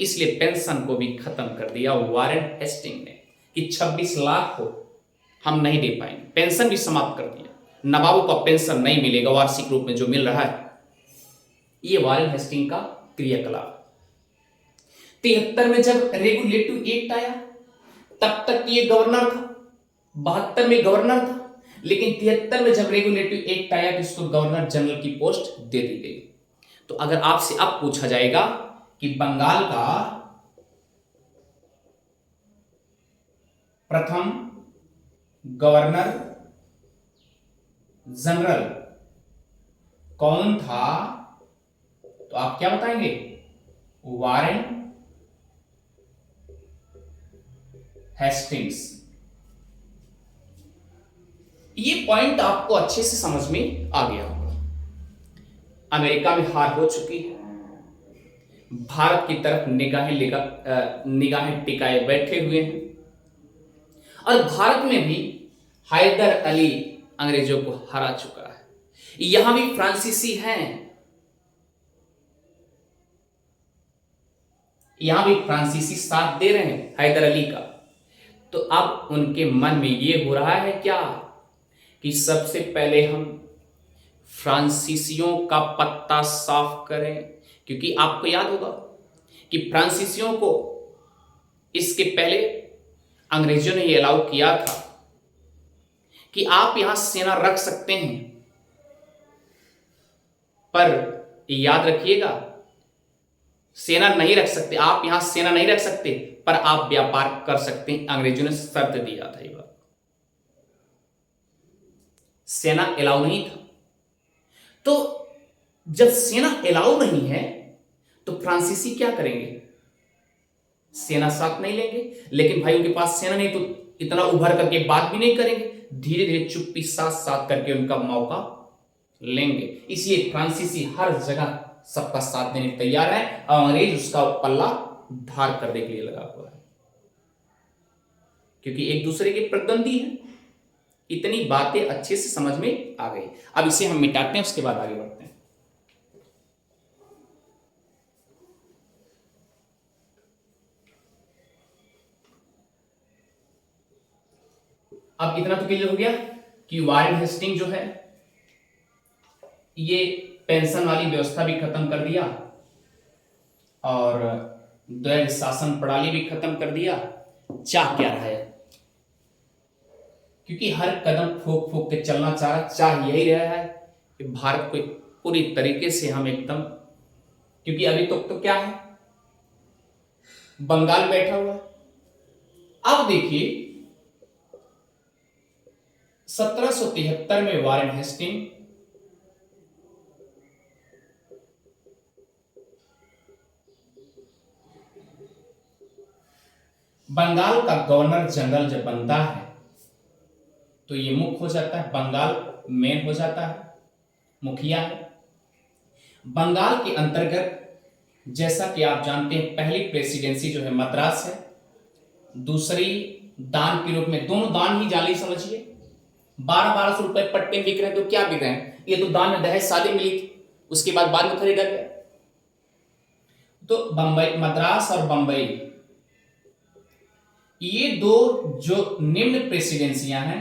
इसलिए पेंशन को भी खत्म कर दिया वारेन हेस्टिंग ने कि 26 लाख को हम नहीं दे पाएंगे। पेंशन भी समाप्त कर दिया, नवाबों का पेंशन नहीं मिलेगा वार्षिक रूप में जो मिल रहा है। ये वारेन हेस्टिंग का क्रियाकलाप। 73 में जब रेगुलेटिव एक्ट आया, तब तक ये गवर्नर था, 72 में गवर्नर था, लेकिन 73 में जब रेगुलेटिव एक्ट आया तो इसको गवर्नर जनरल की पोस्ट दे दी गई। तो अगर आपसे अब पूछा जाएगा कि बंगाल का प्रथम गवर्नर जनरल कौन था, तो आप क्या बताएंगे? Warren Hastings. ये पॉइंट आपको अच्छे से समझ में आ गया होगा। अमेरिका में हार हो चुकी है, भारत की तरफ निगाहें टिकाए बैठे हुए हैं, और भारत में भी हैदर अली अंग्रेजों को हरा चुका है। यहां भी फ्रांसीसी हैं, यहां भी फ्रांसीसी साथ दे रहे हैं हैदर अली का। तो अब उनके मन में यह हो रहा है क्या कि सबसे पहले हम फ्रांसीसियों का पत्ता साफ करें, क्योंकि आपको याद होगा कि फ्रांसीसियों को इसके पहले अंग्रेजों ने यह अलाउ किया था कि आप यहां सेना रख सकते हैं, पर याद रखिएगा, सेना नहीं रख सकते, आप यहां सेना नहीं रख सकते, पर आप व्यापार कर सकते हैं। अंग्रेजों ने शर्त दिया था, ये बात सेना अलाउ नहीं था। तो जब सेना अलाउ नहीं है तो फ्रांसीसी क्या करेंगे? सेना साथ नहीं लेंगे। लेकिन भाई उनके पास सेना नहीं, तो इतना उभर करके बात भी नहीं करेंगे, धीरे धीरे चुप्पी साथ साथ करके उनका मौका लेंगे। इसलिए फ्रांसीसी हर जगह सबका साथ देने तैयार है, और अंग्रेज उसका पल्ला धार करने के लिए लगा हुआ है, क्योंकि एक दूसरे के प्रतिद्वंदी हैं। इतनी बातें अच्छे से समझ में आ गई। अब इसे हम मिटाते हैं, उसके बाद आगे बढ़ते हैं। अब इतना तो क्लियर हो गया कि वारेन हेस्टिंग जो है ये पेंशन वाली व्यवस्था भी खत्म कर दिया और द्वैध शासन प्रणाली भी खत्म कर दिया। चाह क्या रहा है, क्योंकि हर कदम फूक फूक के चलना चाह यही रहा है कि भारत को पूरी तरीके से हम एकदम, क्योंकि अभी तो क्या है, बंगाल बैठा हुआ है। अब देखिए 1773 में वारेन हेस्टिंग बंगाल का गवर्नर जनरल जब बनता है तो ये मुख्य हो जाता है, बंगाल मेन हो जाता है, मुखिया है। बंगाल के अंतर्गत जैसा कि आप जानते हैं पहली प्रेसिडेंसी जो है मद्रास है, दूसरी दान के रूप में, दोनों दान ही जाली समझिए, 1200 रुपए पट्टे बिक रहे हैं तो क्या बिक रहे हैं, ये तो दान में दहेज शादी मिली थी, उसके बाद में खरीदा गया। तो बंबई, मद्रास और बंबई, ये दो जो निम्न प्रेसिडेंसियां हैं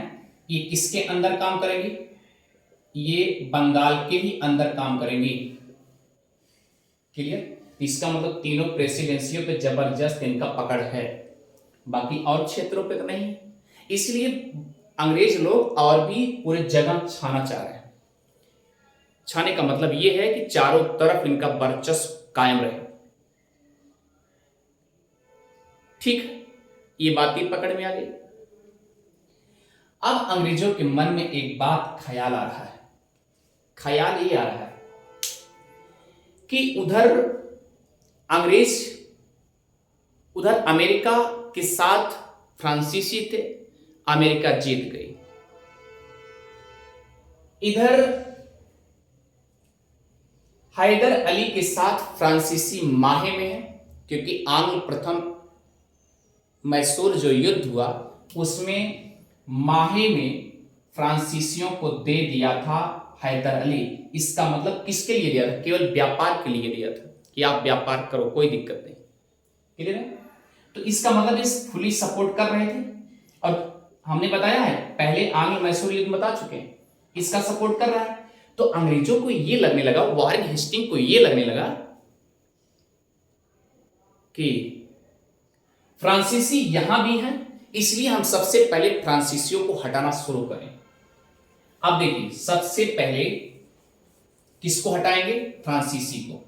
ये किसके अंदर काम करेंगी, ये बंगाल के ही अंदर काम करेंगी। क्लियर? इसका मतलब तीनों प्रेसिडेंसियों पे जबरदस्त इनका पकड़ है, बाकी और क्षेत्रों पे तो नहीं। इसलिए अंग्रेज लोग और भी पूरे जगह छाना चाह रहे हैं। छाने का मतलब यह है कि चारों तरफ इनका वर्चस्व कायम रहे। ठीक है, ये बात भी पकड़ में आ गई। अब अंग्रेजों के मन में एक बात ख्याल आ रहा है, ख्याल ये आ रहा है कि उधर अमेरिका के साथ फ्रांसीसी थे, अमेरिका जीत गई। इधर हैदर अली के साथ फ्रांसीसी माहे में है, क्योंकि आंग्ल प्रथम मैसूर जो युद्ध हुआ उसमें माहे में फ्रांसीसियों को दे दिया था हैदर अली। इसका मतलब किसके लिए दिया था, केवल व्यापार के लिए दिया था कि आप व्यापार करो, कोई दिक्कत नहीं। क्लियर है? तो इसका मतलब इस फुली सपोर्ट कर रहे थे। और हमने बताया है पहले आंग्ल मैसूर युद्ध बता चुके हैं, इसका सपोर्ट कर रहा है। तो अंग्रेजों को ये लगने लगा, वारेन हेस्टिंग को ये लगने लगा कि फ्रांसीसी यहां भी हैं, इसलिए हम सबसे पहले फ्रांसीसियों को हटाना शुरू करें। अब देखिए सबसे पहले किसको हटाएंगे, फ्रांसीसी को।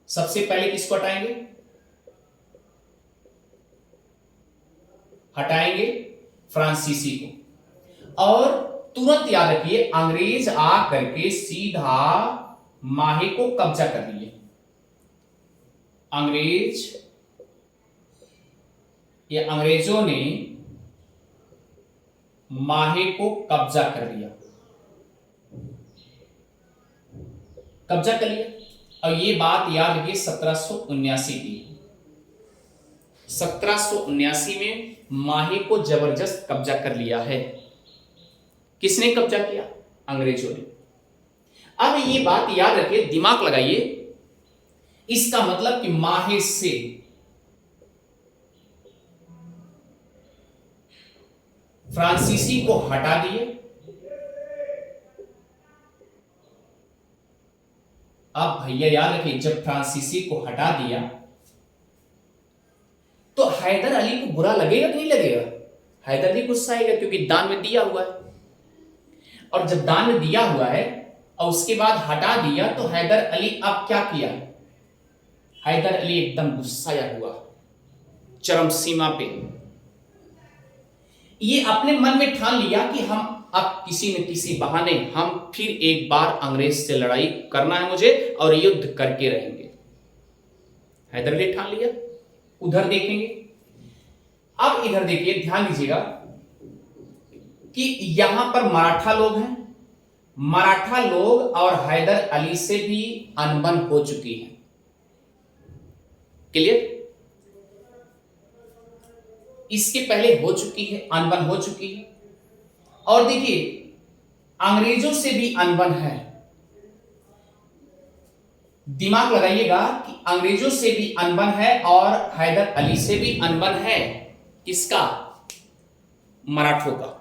सबसे पहले किसको हटाएंगे, हटाएंगे फ्रांसीसी को। और तुरंत याद रखिए अंग्रेज आ करके सीधा माहे को कब्जा कर लिए। अंग्रेजों ने माहे को कब्जा कर लिया, कब्जा कर लिया। और ये बात याद रखिए 1779 की, 1779 में माहे को जबरदस्त कब्जा कर लिया है। किसने कब्जा किया, अंग्रेजों ने। अब ये बात याद रखिए, दिमाग लगाइए, इसका मतलब कि माहे से फ्रांसीसी को हटा दिए। अब भैया याद रखिए जब फ्रांसीसी को हटा दिया तो हैदर अली को बुरा लगेगा कि नहीं लगेगा, हैदर अली गुस्सा आएगा क्योंकि दान में दिया हुआ है। और जब दान में दिया हुआ है और उसके बाद हटा दिया तो हैदर अली अब क्या किया, हैदर अली एकदम गुस्साया हुआ, चरम सीमा पे। ये अपने मन में ठान लिया कि हम अब किसी न किसी बहाने हम फिर एक बार अंग्रेज से लड़ाई करना है मुझे और युद्ध करके रहेंगे। हैदर अली ठान लिया। उधर देखेंगे, अब इधर देखिए, ध्यान दीजिएगा कि यहां पर मराठा लोग हैं, मराठा लोग और हैदर अली से भी अनबन हो चुकी है। क्लियर? इसके पहले हो चुकी है, अनबन हो चुकी है। और देखिए अंग्रेजों से भी अनबन है। दिमाग लगाइएगा कि अंग्रेजों से भी अनबन है और हैदर अली से भी अनबन है। किसका? मराठों का।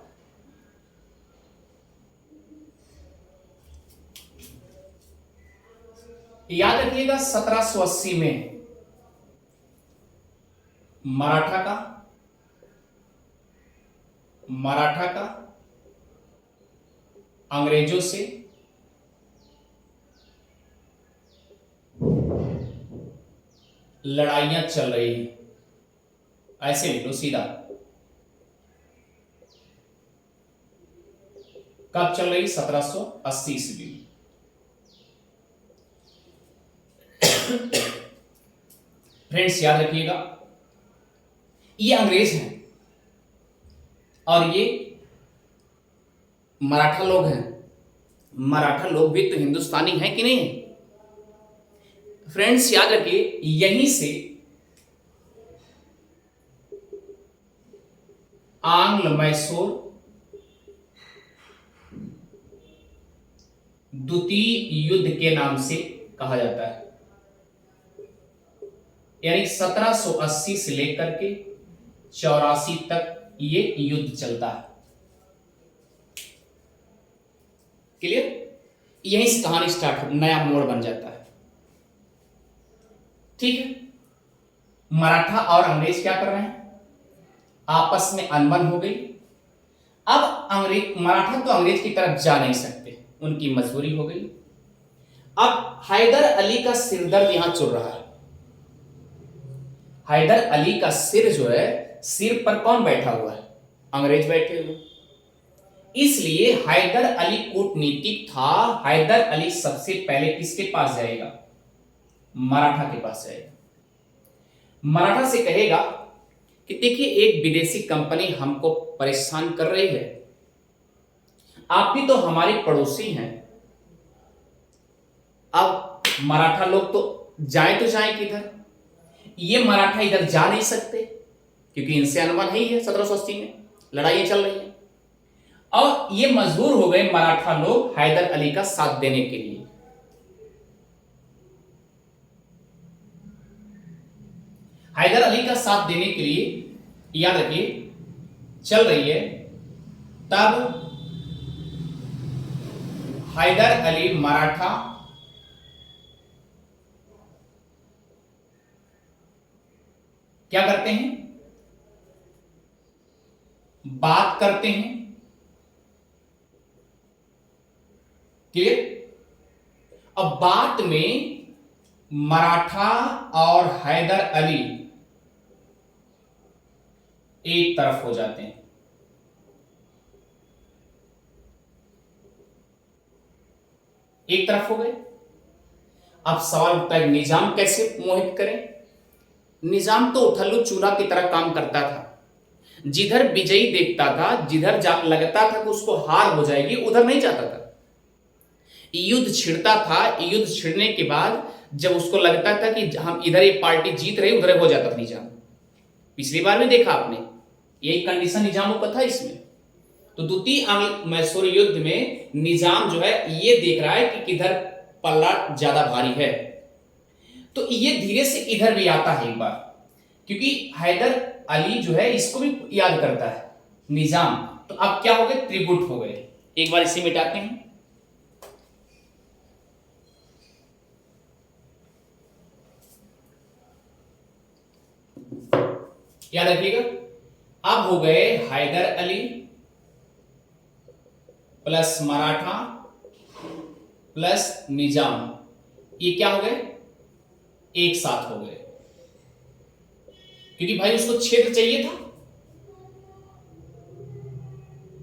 याद रखिएगा 1780 में मराठा का अंग्रेजों से लड़ाइयां चल रही हैं। ऐसे लिख लो सीधा। कब चल रही? 1780 ईस्वी में। फ्रेंड्स याद रखिएगा, ये अंग्रेज हैं और ये मराठा लोग हैं। मराठा लोग भी तो हिंदुस्तानी हैं कि नहीं? फ्रेंड्स याद रखिए, यहीं से आंग्ल मैसूर द्वितीय युद्ध के नाम से कहा जाता है। यानी 1780 से लेकर के 84 तक ये युद्ध चलता है। क्लियर? यहीं से कहानी स्टार्ट, नया मोड़ बन जाता है। ठीक है, मराठा और अंग्रेज क्या कर रहे हैं? आपस में अनबन हो गई। अब मराठा तो अंग्रेज की तरफ जा नहीं सकते, उनकी मजबूरी हो गई। अब हैदर अली का सिरदर्द यहां चल रहा है। हैदर अली का सिर जो है, सिर पर कौन बैठा हुआ है? अंग्रेज बैठे हुए। इसलिए हैदर अली कूटनीतिक था। हैदर अली सबसे पहले किसके पास जाएगा? मराठा के पास जाएगा। मराठा से कहेगा कि देखिए, एक विदेशी कंपनी हमको परेशान कर रही है, आप भी तो हमारे पड़ोसी हैं। अब मराठा लोग तो जाए किधर? ये मराठा इधर जा नहीं सकते क्योंकि इनसे अनबन ही है। 1780 में लड़ाइयां चल रही हैं और ये मजबूर हो गए मराठा लोग हैदर अली का साथ देने के लिए। हैदर अली का साथ देने के लिए, याद रखिए, चल रही है। तब हैदर अली मराठा क्या करते हैं? बात करते हैं। क्लियर? अब बात में मराठा और हैदर अली एक तरफ हो जाते हैं। एक तरफ हो गए। अब सवाल उठता है, निजाम कैसे मोहित करें? निजाम तो उठल्लू चूल्हा की तरह काम करता था। जिधर विजयी देखता था, जिधर लगता था कि उसको हार हो जाएगी, उधर नहीं जाता था। युद्ध छिड़ता था। युद्ध छिड़ने के बाद जब उसको लगता था कि हम इधर एक पार्टी जीत रही, उधर हो जाता था निजाम। पिछली बार में देखा आपने, यही कंडीशन निजामों का था इसमें। तो द्वितीय आंग्ल मैसूर युद्ध में निजाम जो है ये देख रहा है कि किधर पल्ला ज्यादा भारी है, तो ये धीरे से इधर भी आता है एक बार, क्योंकि हैदर अली जो है इसको भी याद करता है निजाम। तो अब क्या हो गए? त्रिगुट हो गए। एक बार इसे मिटाते हैं। याद रखिएगा, अब हो गए हैदर अली प्लस मराठा प्लस निजाम। ये क्या हो गए? एक साथ हो गए, क्योंकि भाई उसको क्षेत्र चाहिए था।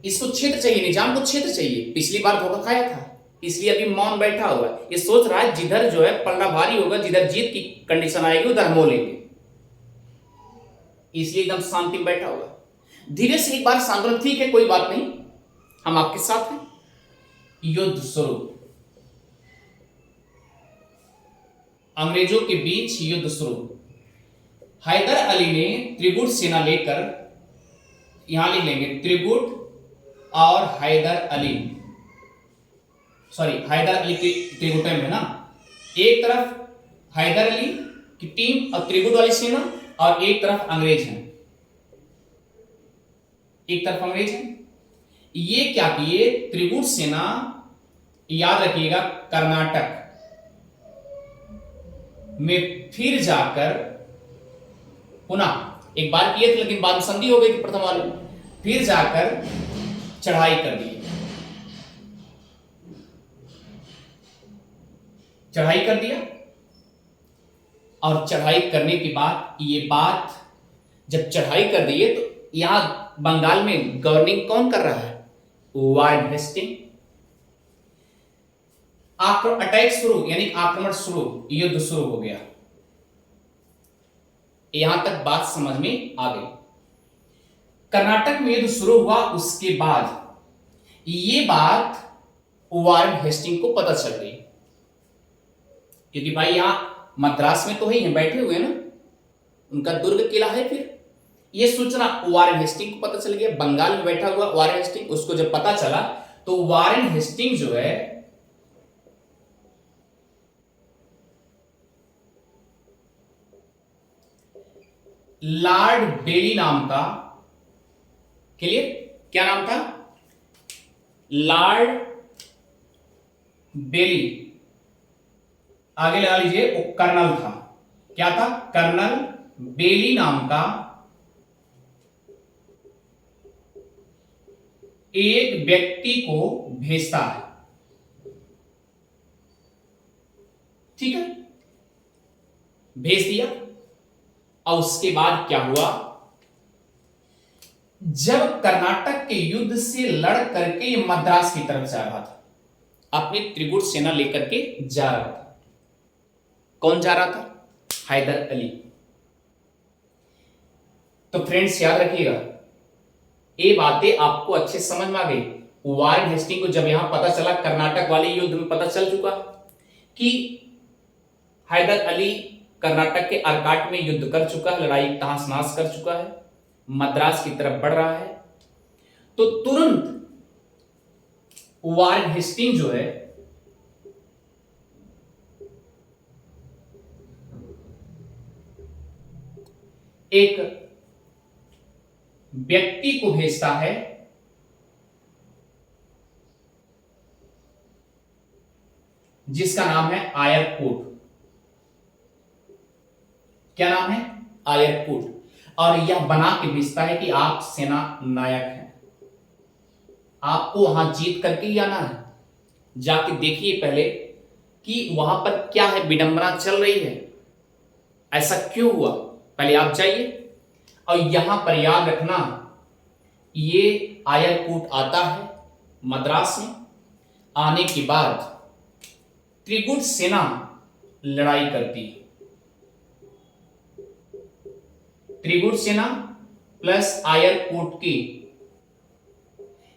इसको क्षेत्र चाहिए, निजाम को क्षेत्र चाहिए। पिछली बार धोखा खाया था, इसलिए अभी मौन बैठा हुआ है। ये सोच रहा है जिधर जो है पल्ला भारी होगा, जिधर जीत की कंडीशन आएगी उधर हम लेंगे, इसलिए एकदम शांति में बैठा हुआ। धीरे से एक बार सांत्वना, ठीक है कोई बात नहीं, हम आपके साथ हैं। युद्ध शुरू। अंग्रेजों के बीच युद्ध शुरू। हैदर अली ने त्रिगुट सेना लेकर, यहां लिख लेंगे त्रिगुट और हैदर अली, सॉरी हैदर अली के त्रिगुट में ना, एक तरफ हैदर अली की टीम और त्रिगुट वाली सेना, और एक तरफ अंग्रेज हैं, एक तरफ अंग्रेज हैं। ये क्या किए, त्रिगुट सेना, याद रखिएगा, कर्नाटक में फिर जाकर पुनः एक बार किए थे, लेकिन बाद में संधि हो गई थी प्रथम वाले, फिर जाकर चढ़ाई कर दी, चढ़ाई कर दिया। और चढ़ाई करने के बाद ये बात, जब चढ़ाई कर दी है, तो यहां बंगाल में गवर्निंग कौन कर रहा है, वारेन हेस्टिंग। अटैक शुरू, यानी आक्रमण शुरू, युद्ध शुरू हो गया। यहां तक बात समझ में आ गई। कर्नाटक में युद्ध शुरू हुआ, उसके बाद ये बात वारेन हेस्टिंग को पता चल गई, क्योंकि भाई यहां मद्रास में तो ही हैं, बैठे हुए हैं ना, उनका दुर्ग किला है। फिर ये सूचना वारेन हेस्टिंग को पता चल गया, बंगाल में बैठा हुआ वारेन हेस्टिंग, उसको जब पता चला तो वारेन हेस्टिंग जो है लॉर्ड बेली नाम का, क्लियर, क्या नाम था, लॉर्ड बेली, आगे लगा लीजिए, वो कर्नल था, क्या था, कर्नल बेली नाम का एक व्यक्ति को भेजता है, ठीक है, भेज दिया। और उसके बाद क्या हुआ, जब कर्नाटक के युद्ध से लड़ करके ये मद्रास की तरफ जा रहा था, अपनी त्रिगुट सेना लेकर के जा रहा था। कौन जा रहा था, हैदर अली। तो फ्रेंड्स याद रखिएगा, ये बातें आपको अच्छे समझ में आ गई। वारेन हेस्टिंग को जब यहां पता चला, कर्नाटक वाले युद्ध में पता चल चुका कि हैदर अली कर्नाटक के अर्काट में युद्ध कर चुका है, लड़ाई तहस नहस कर चुका है, मद्रास की तरफ बढ़ रहा है, तो तुरंत वारेन हेस्टिंग जो है एक व्यक्ति को भेजता है, जिसका नाम है आयरकूट। क्या नाम है, आयरकूट। और यह बना के भेजता है कि आप सेना नायक हैं, आपको वहां जीत करके ही आना है, जाके देखिए पहले कि वहां पर क्या है, विडंबना चल रही है, ऐसा क्यों हुआ, पहले आप जाइए। और यहां पर याद रखना, ये आयरकूट आता है मद्रास में, आने के बाद त्रिगुट सेना लड़ाई करती है, त्रिगुट सेना प्लस आयरकूट की,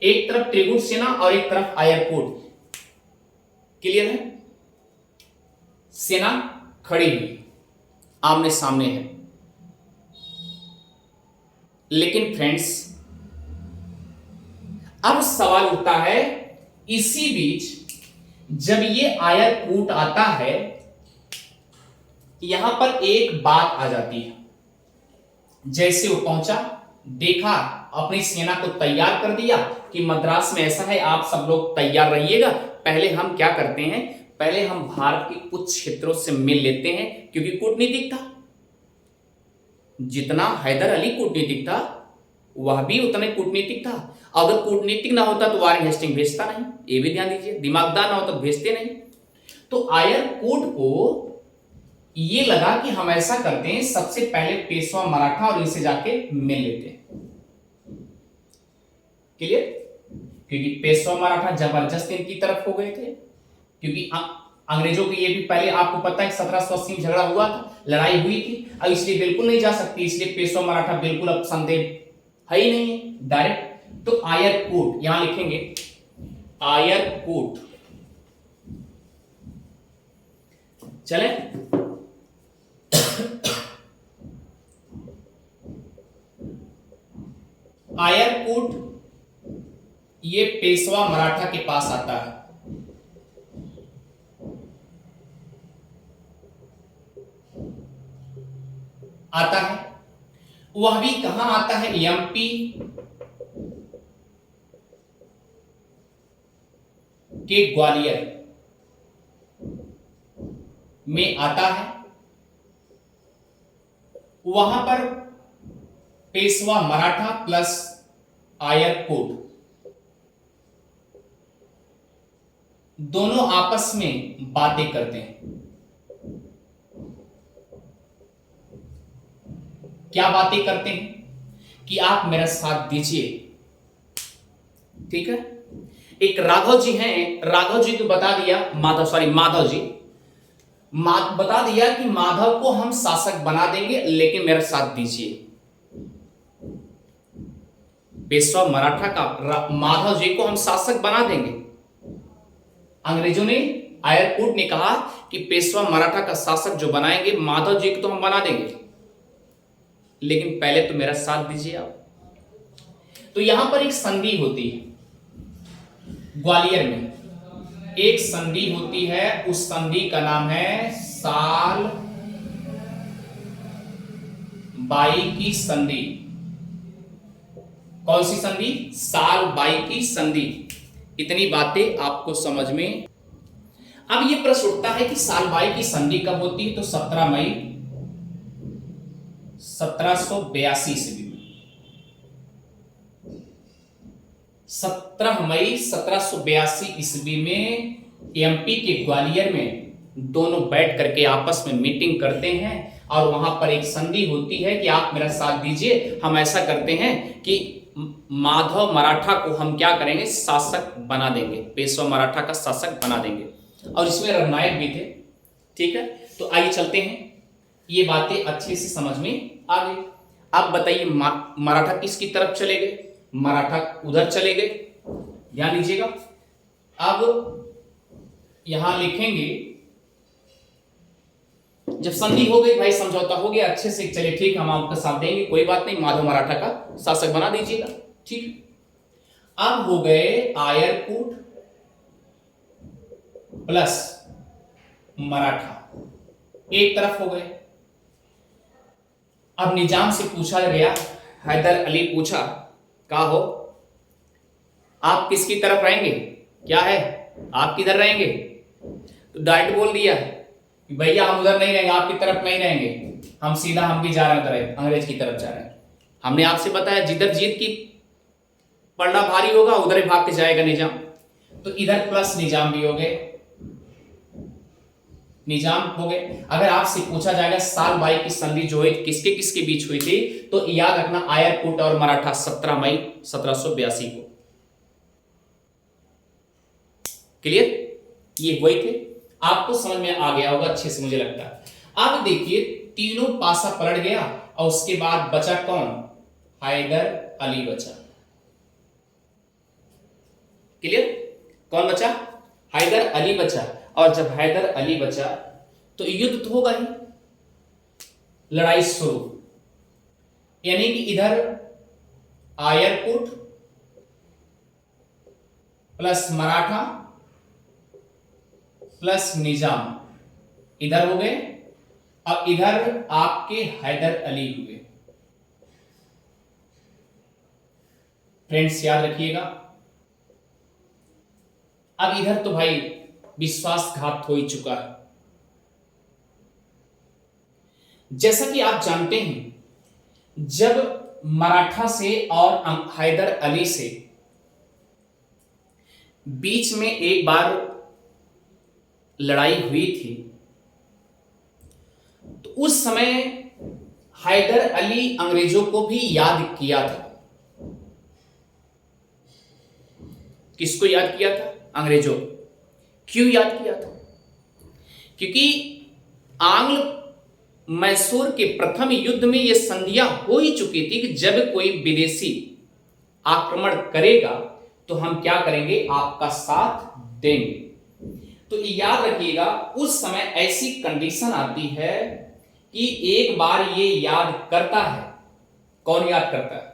एक तरफ त्रिगुट सेना और एक तरफ आयरकूट, क्लियर है, सेना खड़ी हुई आमने सामने है। लेकिन फ्रेंड्स अब सवाल उठता है, इसी बीच जब ये आयरकूट आता है, यहां पर एक बात आ जाती है। जैसे वो पहुंचा, देखा, अपनी सेना को तैयार कर दिया कि मद्रास में ऐसा है, आप सब लोग तैयार रहिएगा, पहले हम क्या करते हैं, पहले हम भारत के कुछ क्षेत्रों से मिल लेते हैं, क्योंकि कूटनीतिक था, जितना हैदर अली कूटनीतिक था वह भी उतना कूटनीतिक था। अगर कूटनीतिक ना होता तो वारेन हेस्टिंग भेजता नहीं, ये भी ध्यान दीजिए, दिमागदार ना होता तो भेजते नहीं। तो आयरकूट को ये लगा कि हम ऐसा करते हैं, सबसे पहले पेशवा मराठा और इनसे जाके मिल लेते हैं, क्लियर, क्योंकि पेशवा मराठा जबरदस्त इनकी तरफ हो गए थे, क्योंकि अंग्रेजों के ये भी पहले आपको पता है 1780 में झगड़ा हुआ था, लड़ाई हुई थी, अब इसलिए बिल्कुल नहीं जा सकती, इसलिए पेशवा मराठा बिल्कुल अब संदेह है ही नहीं है, डायरेक्ट। तो आयरकूट यहां लिखेंगे, आयरकूट, चले, आयरकूट ये पेशवा मराठा के पास आता है, आता है, वह भी कहां आता है, एमपी के ग्वालियर में आता है। वहां पर पेशवा मराठा प्लस आयर कोट दोनों आपस में बातें करते हैं। क्या बातें करते हैं कि आप मेरा साथ दीजिए, ठीक है। एक राघव जी हैं, राघव जी को बता दिया, माधव जी बता दिया कि माधव को हम शासक बना देंगे, लेकिन मेरा साथ दीजिए। पेशवा मराठा का माधव जी को हम शासक बना देंगे। अंग्रेजों ने, आयरकूट ने कहा कि पेशवा मराठा का शासक जो बनाएंगे माधव जी को तो हम बना देंगे, लेकिन पहले तो मेरा साथ दीजिए आप। तो यहां पर एक संधि होती है, ग्वालियर में एक संधि होती है, उस संधि का नाम है साल बाई की संधि। कौन सी संधि? साल बाई की संधि। इतनी बातें आपको समझ में। अब यह प्रश्न उठता है कि साल बाई की संधि कब होती है? तो 17 मई 1782 ईस्वी में। 17 मई 1782 ईस्वी में एमपी के ग्वालियर में दोनों बैठ करके आपस में मीटिंग करते हैं और वहां पर एक संधि होती है कि आप मेरा साथ दीजिए, हम ऐसा करते हैं कि माधव मराठा को हम क्या करेंगे, शासक बना देंगे, पेशवा मराठा का शासक बना देंगे। और इसमें रघुनायक भी थे, ठीक है। तो आइए चलते हैं, ये बातें अच्छे से समझ में आ गई। अब बताइए मराठा किसकी तरफ चले गए? मराठा उधर चले गए, ध्यान दीजिएगा। अब यहां लिखेंगे, जब संधि हो गई भाई, समझौता हो गया अच्छे से, चलिए ठीक, हम आपका साथ देंगे, कोई बात नहीं, माधव मराठा का शासक बना दीजिएगा, ठीक। अब हो गए आयरकूट प्लस मराठा एक तरफ हो गए। अब निजाम से पूछा गया, हैदर अली पूछा, का हो आप किसकी तरफ रहेंगे, क्या है आप किधर रहेंगे? तो डायरेक्ट बोल दिया कि भैया हम उधर नहीं रहेंगे, आपकी तरफ नहीं रहेंगे, हम सीधा हम भी जा रहे हैं उधर, अंग्रेज की तरफ जा रहे हैं। हमने आपसे बताया जिधर जीत की पलड़ा भारी होगा उधर ही भाग के जाएगा निजाम। तो इधर प्लस निजाम भी हो गए, निजाम हो गए। अगर आपसे पूछा जाएगा साल बाई की संधि जो है किसके किसके बीच हुई थी, तो याद रखना आयरकूट और मराठा 17 मई 1782 को। क्लियर? ये वही थे, आपको समझ में आ गया होगा अच्छे से मुझे लगता है। अब देखिए तीनों पासा पलट गया और उसके बाद बचा कौन? हैदर अली बचा। क्लियर? कौन बचा? हैदर अली बचा। और जब हैदर अली बचा तो युद्ध तो होगा ही, लड़ाई शुरू। यानी कि इधर आयरकूट प्लस मराठा प्लस निजाम इधर हो गए, अब इधर आपके हैदर अली हुए। फ्रेंड्स याद रखिएगा, अब इधर तो भाई विश्वासघात हो ही चुका है। जैसा कि आप जानते हैं, जब मराठा से और हैदर अली से बीच में एक बार लड़ाई हुई थी, तो उस समय हैदर अली अंग्रेजों को भी याद किया था। किसको याद किया था? अंग्रेजों। क्यों याद किया था? क्योंकि आंग्ल मैसूर के प्रथम युद्ध में यह संधियां हो ही चुकी थी कि जब कोई विदेशी आक्रमण करेगा तो हम क्या करेंगे, आपका साथ देंगे। तो याद रखिएगा, उस समय ऐसी कंडीशन आती है कि एक बार ये याद करता है। कौन याद करता है?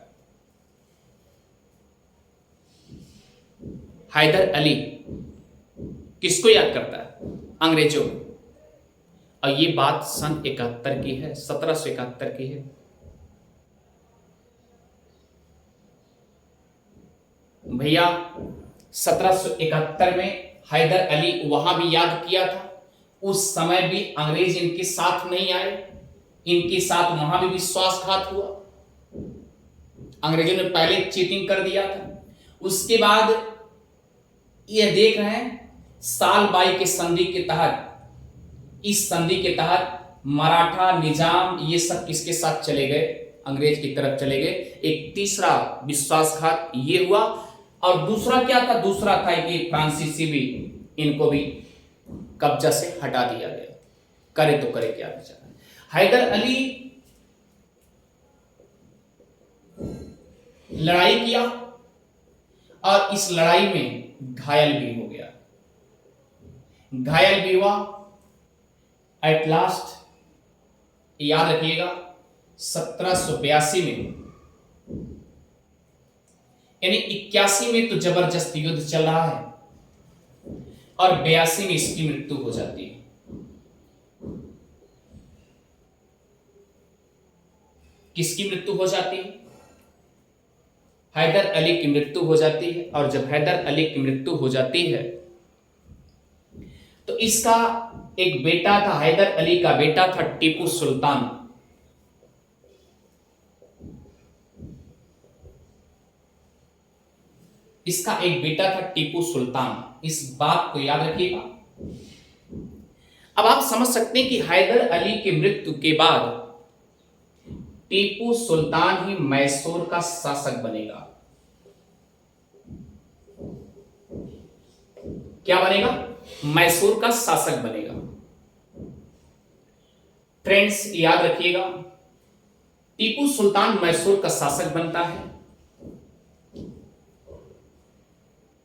हैदर अली। किसको याद करता है? अंग्रेजों। और ये बात सन 71 की है, 1771 की है। भैया 1771 में हैदर अली वहां भी याद किया था, उस समय भी अंग्रेज इनके साथ नहीं आए, इनके साथ वहां भी विश्वासघात हुआ, अंग्रेजों ने पहले चीटिंग कर दिया था। उसके बाद यह देख रहे हैं साल बाई के संधि के तहत, इस संधि के तहत मराठा निजाम ये सब किसके साथ चले गए, अंग्रेज की तरफ चले गए। एक तीसरा विश्वासघात ये हुआ, और दूसरा क्या था, दूसरा था कि फ्रांसीसी भी, इनको भी कब्जा से हटा दिया गया। करे तो करे क्या बेचारा। हैदर अली लड़ाई किया और इस लड़ाई में घायल भी हो गया, घायल भी हुआ। एट लास्ट याद रखिएगा 1782 में, यानी 81 में तो जबरदस्त युद्ध चल रहा है और 82 में इसकी मृत्यु हो जाती है। किसकी मृत्यु हो जाती है? हैदर अली की मृत्यु हो जाती है। और जब हैदर अली की मृत्यु हो जाती है तो इसका एक बेटा था, हैदर अली का बेटा था टीपू सुल्तान। इसका एक बेटा था टीपू सुल्तान, इस बात को याद रखिएगा। अब आप समझ सकते हैं कि हैदर अली की मृत्यु के बाद टीपू सुल्तान ही मैसूर का शासक बनेगा। क्या बनेगा? मैसूर का शासक बनेगा। फ्रेंड्स याद रखिएगा, टीपू सुल्तान मैसूर का शासक बनता है।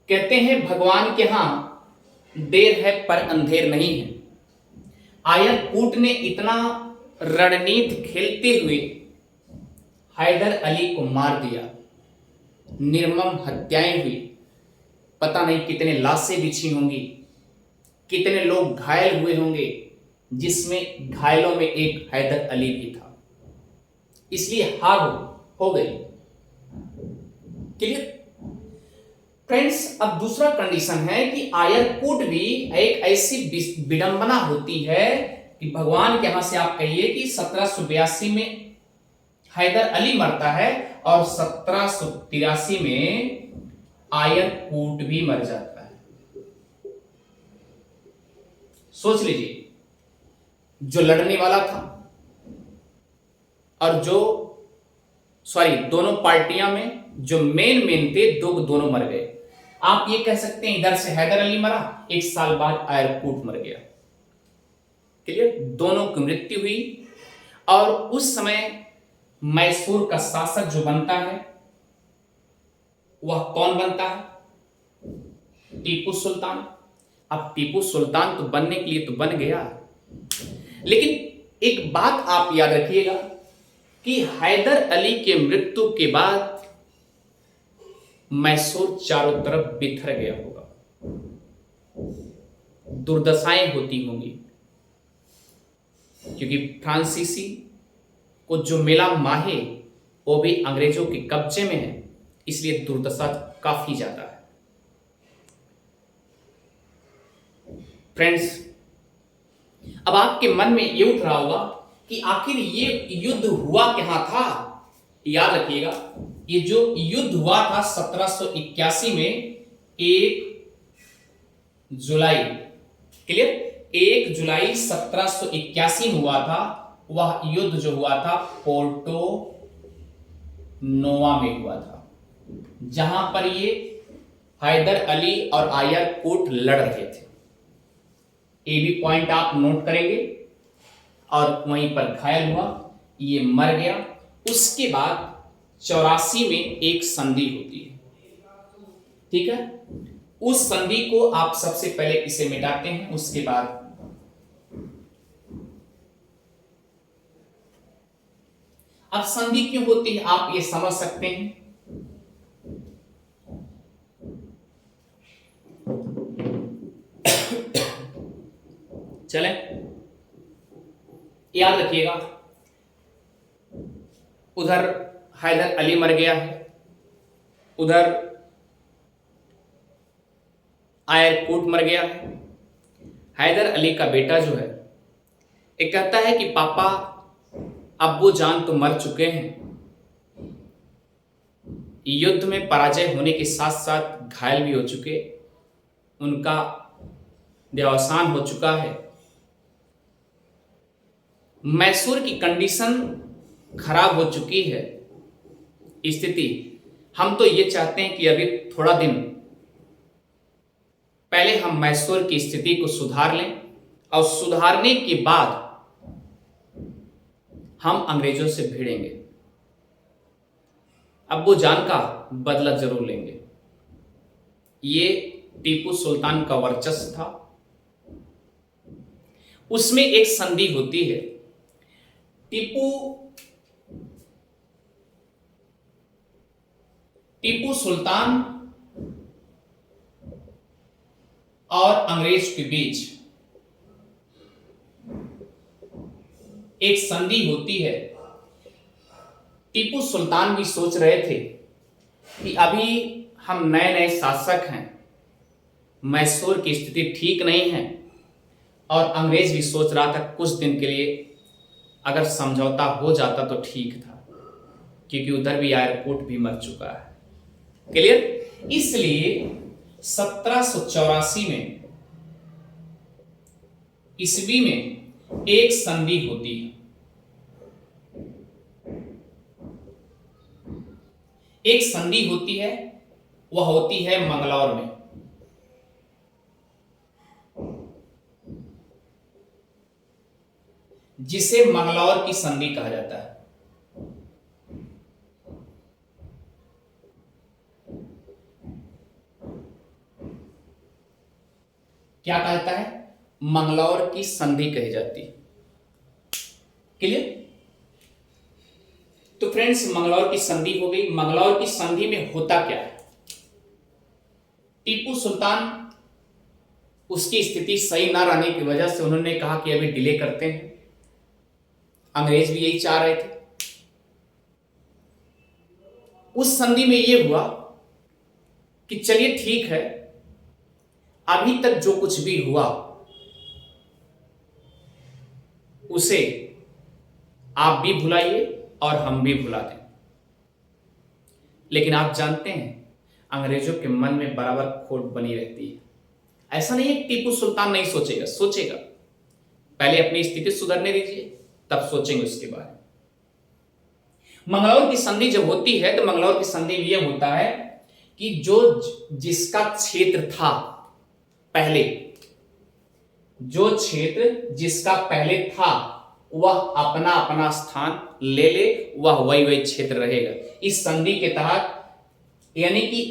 कहते हैं भगवान के यहां देर है पर अंधेर नहीं है। आयर कूट ने इतना रणनीति खेलते हुए हैदर अली को मार दिया, निर्मम हत्याएं हुई, पता नहीं कितने लाशें बिछी होंगी, कितने लोग घायल हुए होंगे, जिसमें घायलों में एक हैदर अली भी था। इसलिए हार हो गई। Clear friends? अब दूसरा कंडीशन है कि आयरकूट भी एक ऐसी विडंबना होती है कि भगवान के यहां से आप कहिए कि 1782 में हैदर अली मरता है और 1783 में आयरकूट भी मर जाता है। सोच लीजिए, जो लड़ने वाला था और जो दोनों पार्टियां में जो मेन थे, दोनों मर गए। आप ये कह सकते हैं इधर से हैदर अली मरा, एक साल बाद आयरकूट मर गया। क्लियर? दोनों की मृत्यु हुई। और उस समय मैसूर का शासक जो बनता है वह कौन बनता है? टीपू सुल्तान। अब टीपू सुल्तान तो बनने के लिए तो बन गया, लेकिन एक बात आप याद रखिएगा कि हैदर अली के मृत्यु के बाद मैसूर चारों तरफ बिखर गया होगा, दुर्दशाएं होती होंगी, क्योंकि फ्रांसीसी को जो मिला माहे वो भी अंग्रेजों के कब्जे में है, इसलिए दुर्दशा काफी ज्यादा है। फ्रेंड्स, अब आपके मन में ये उठ रहा होगा कि आखिर ये युद्ध हुआ कहां था? याद रखिएगा, ये जो युद्ध हुआ था 1781 में 1 जुलाई, क्लियर, 1 जुलाई 1781 में हुआ था। वह युद्ध जो हुआ था पोर्टो नोवा में हुआ था, जहां पर ये हैदर अली और आयरकूट लड़ रहे थे। ये भी पॉइंट आप नोट करेंगे। और वहीं पर घायल हुआ, ये मर गया। उसके बाद 84 में एक संधि होती है, ठीक है? उस संधि को आप सबसे पहले इसे मिटाते हैं, उसके बाद अब संधि क्यों होती है आप ये समझ सकते हैं। चलें, याद रखिएगा, उधर हैदर अली मर गया है, उधर आयरकूट मर गया है। हैदर अली का बेटा जो है एक कहता है कि पापा अब्बू जान तो मर चुके हैं, युद्ध में पराजय होने के साथ साथ घायल भी हो चुके, उनका देहावसान हो चुका है, मैसूर की कंडीशन खराब हो चुकी है स्थिति। हम तो ये चाहते हैं कि अभी थोड़ा दिन पहले हम मैसूर की स्थिति को सुधार लें और सुधारने के बाद हम अंग्रेजों से भिड़ेंगे, अब्बू जान का बदला जरूर लेंगे। ये टीपू सुल्तान का वर्चस्व था। उसमें एक संधि होती है, टीपू सुल्तान और अंग्रेज के बीच एक संधि होती है। टीपू सुल्तान भी सोच रहे थे कि अभी हम नए नए शासक हैं, मैसूर की स्थिति ठीक नहीं है, और अंग्रेज भी सोच रहा था कुछ दिन के लिए अगर समझौता हो जाता तो ठीक था, क्योंकि उधर भी आयरकूट भी मर चुका है। क्लियर? इसलिए 1784 में ईस्वी में एक संधि होती है। एक संधि होती है, वह होती है मंगलौर में। जिसे मंगलौर की संधि कहा जाता है। क्या कहता है? मंगलौर की संधि कही जाती है। क्लियर? तो फ्रेंड्स, मंगलौर की संधि हो गई। मंगलौर की संधि में होता क्या है? टीपू सुल्तान, उसकी स्थिति सही ना रहने की वजह से उन्होंने कहा कि अभी डिले करते हैं। अंग्रेज भी यही चाह रहे थे। उस संधि में यह हुआ कि चलिए ठीक है, अभी तक जो कुछ भी हुआ उसे आप भी भुलाइए और हम भी भुला दें। लेकिन आप जानते हैं, अंग्रेजों के मन में बराबर खोट बनी रहती है। ऐसा नहीं है कि टीपू सुल्तान नहीं सोचेगा, सोचेगा। पहले अपनी स्थिति सुधरने दीजिए, तब सोचेंगे उसके बारे में। मंगलौर की संधि जब होती है तो मंगलौर की संधि में यह होता है कि जो जिसका क्षेत्र था पहले, जो क्षेत्र जिसका पहले था वह अपना अपना स्थान ले ले, वह वही वही क्षेत्र रहेगा। इस संधि के तहत यानी कि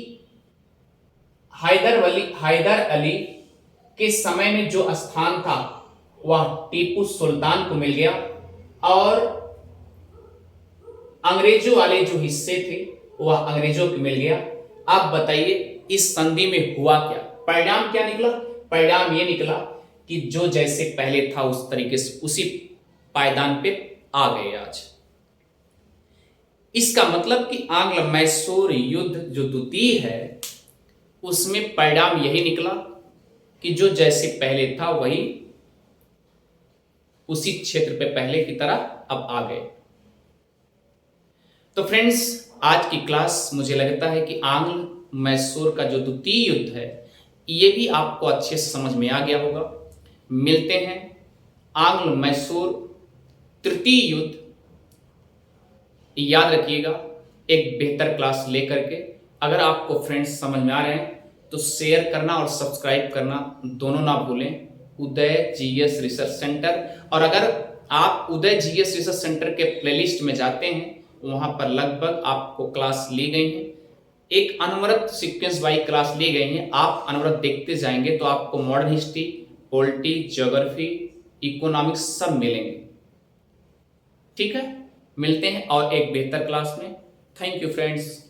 हैदर अली के समय में जो स्थान था वह टीपू सुल्तान को मिल गया, और अंग्रेजों वाले जो हिस्से थे वह अंग्रेजों को मिल गया। अब बताइए इस संधि में हुआ क्या? परिणाम क्या निकला? परिणाम यह निकला कि जो जैसे पहले था उस तरीके से उसी पायदान पे आ गए आज। इसका मतलब कि आंग्ल मैसूर युद्ध जो द्वितीय है उसमें परिणाम यही निकला कि जो जैसे पहले था वही उसी क्षेत्र पे पहले की तरह अब आ गए। तो फ्रेंड्स, आज की क्लास मुझे लगता है कि आंग्ल मैसूर का जो द्वितीय युद्ध है ये भी आपको अच्छे से समझ में आ गया होगा। मिलते हैं आंग्ल मैसूर तृतीय युद्ध, याद रखिएगा, एक बेहतर क्लास लेकर के। अगर आपको फ्रेंड्स समझ में आ रहे हैं तो शेयर करना और सब्सक्राइब करना दोनों ना भूलें, उदय जीएस रिसर्च सेंटर। और अगर आप उदय जीएस रिसर्च सेंटर के प्लेलिस्ट में जाते हैं वहां पर लगभग आपको क्लास ली गई है, एक अनवरत सीक्वेंस वाइज क्लास ली गई है। आप अनवरत देखते जाएंगे तो आपको modern history, polity, geography, economics सब मिलेंगे। ठीक है, मिलते हैं और एक बेहतर क्लास में। Thank you friends.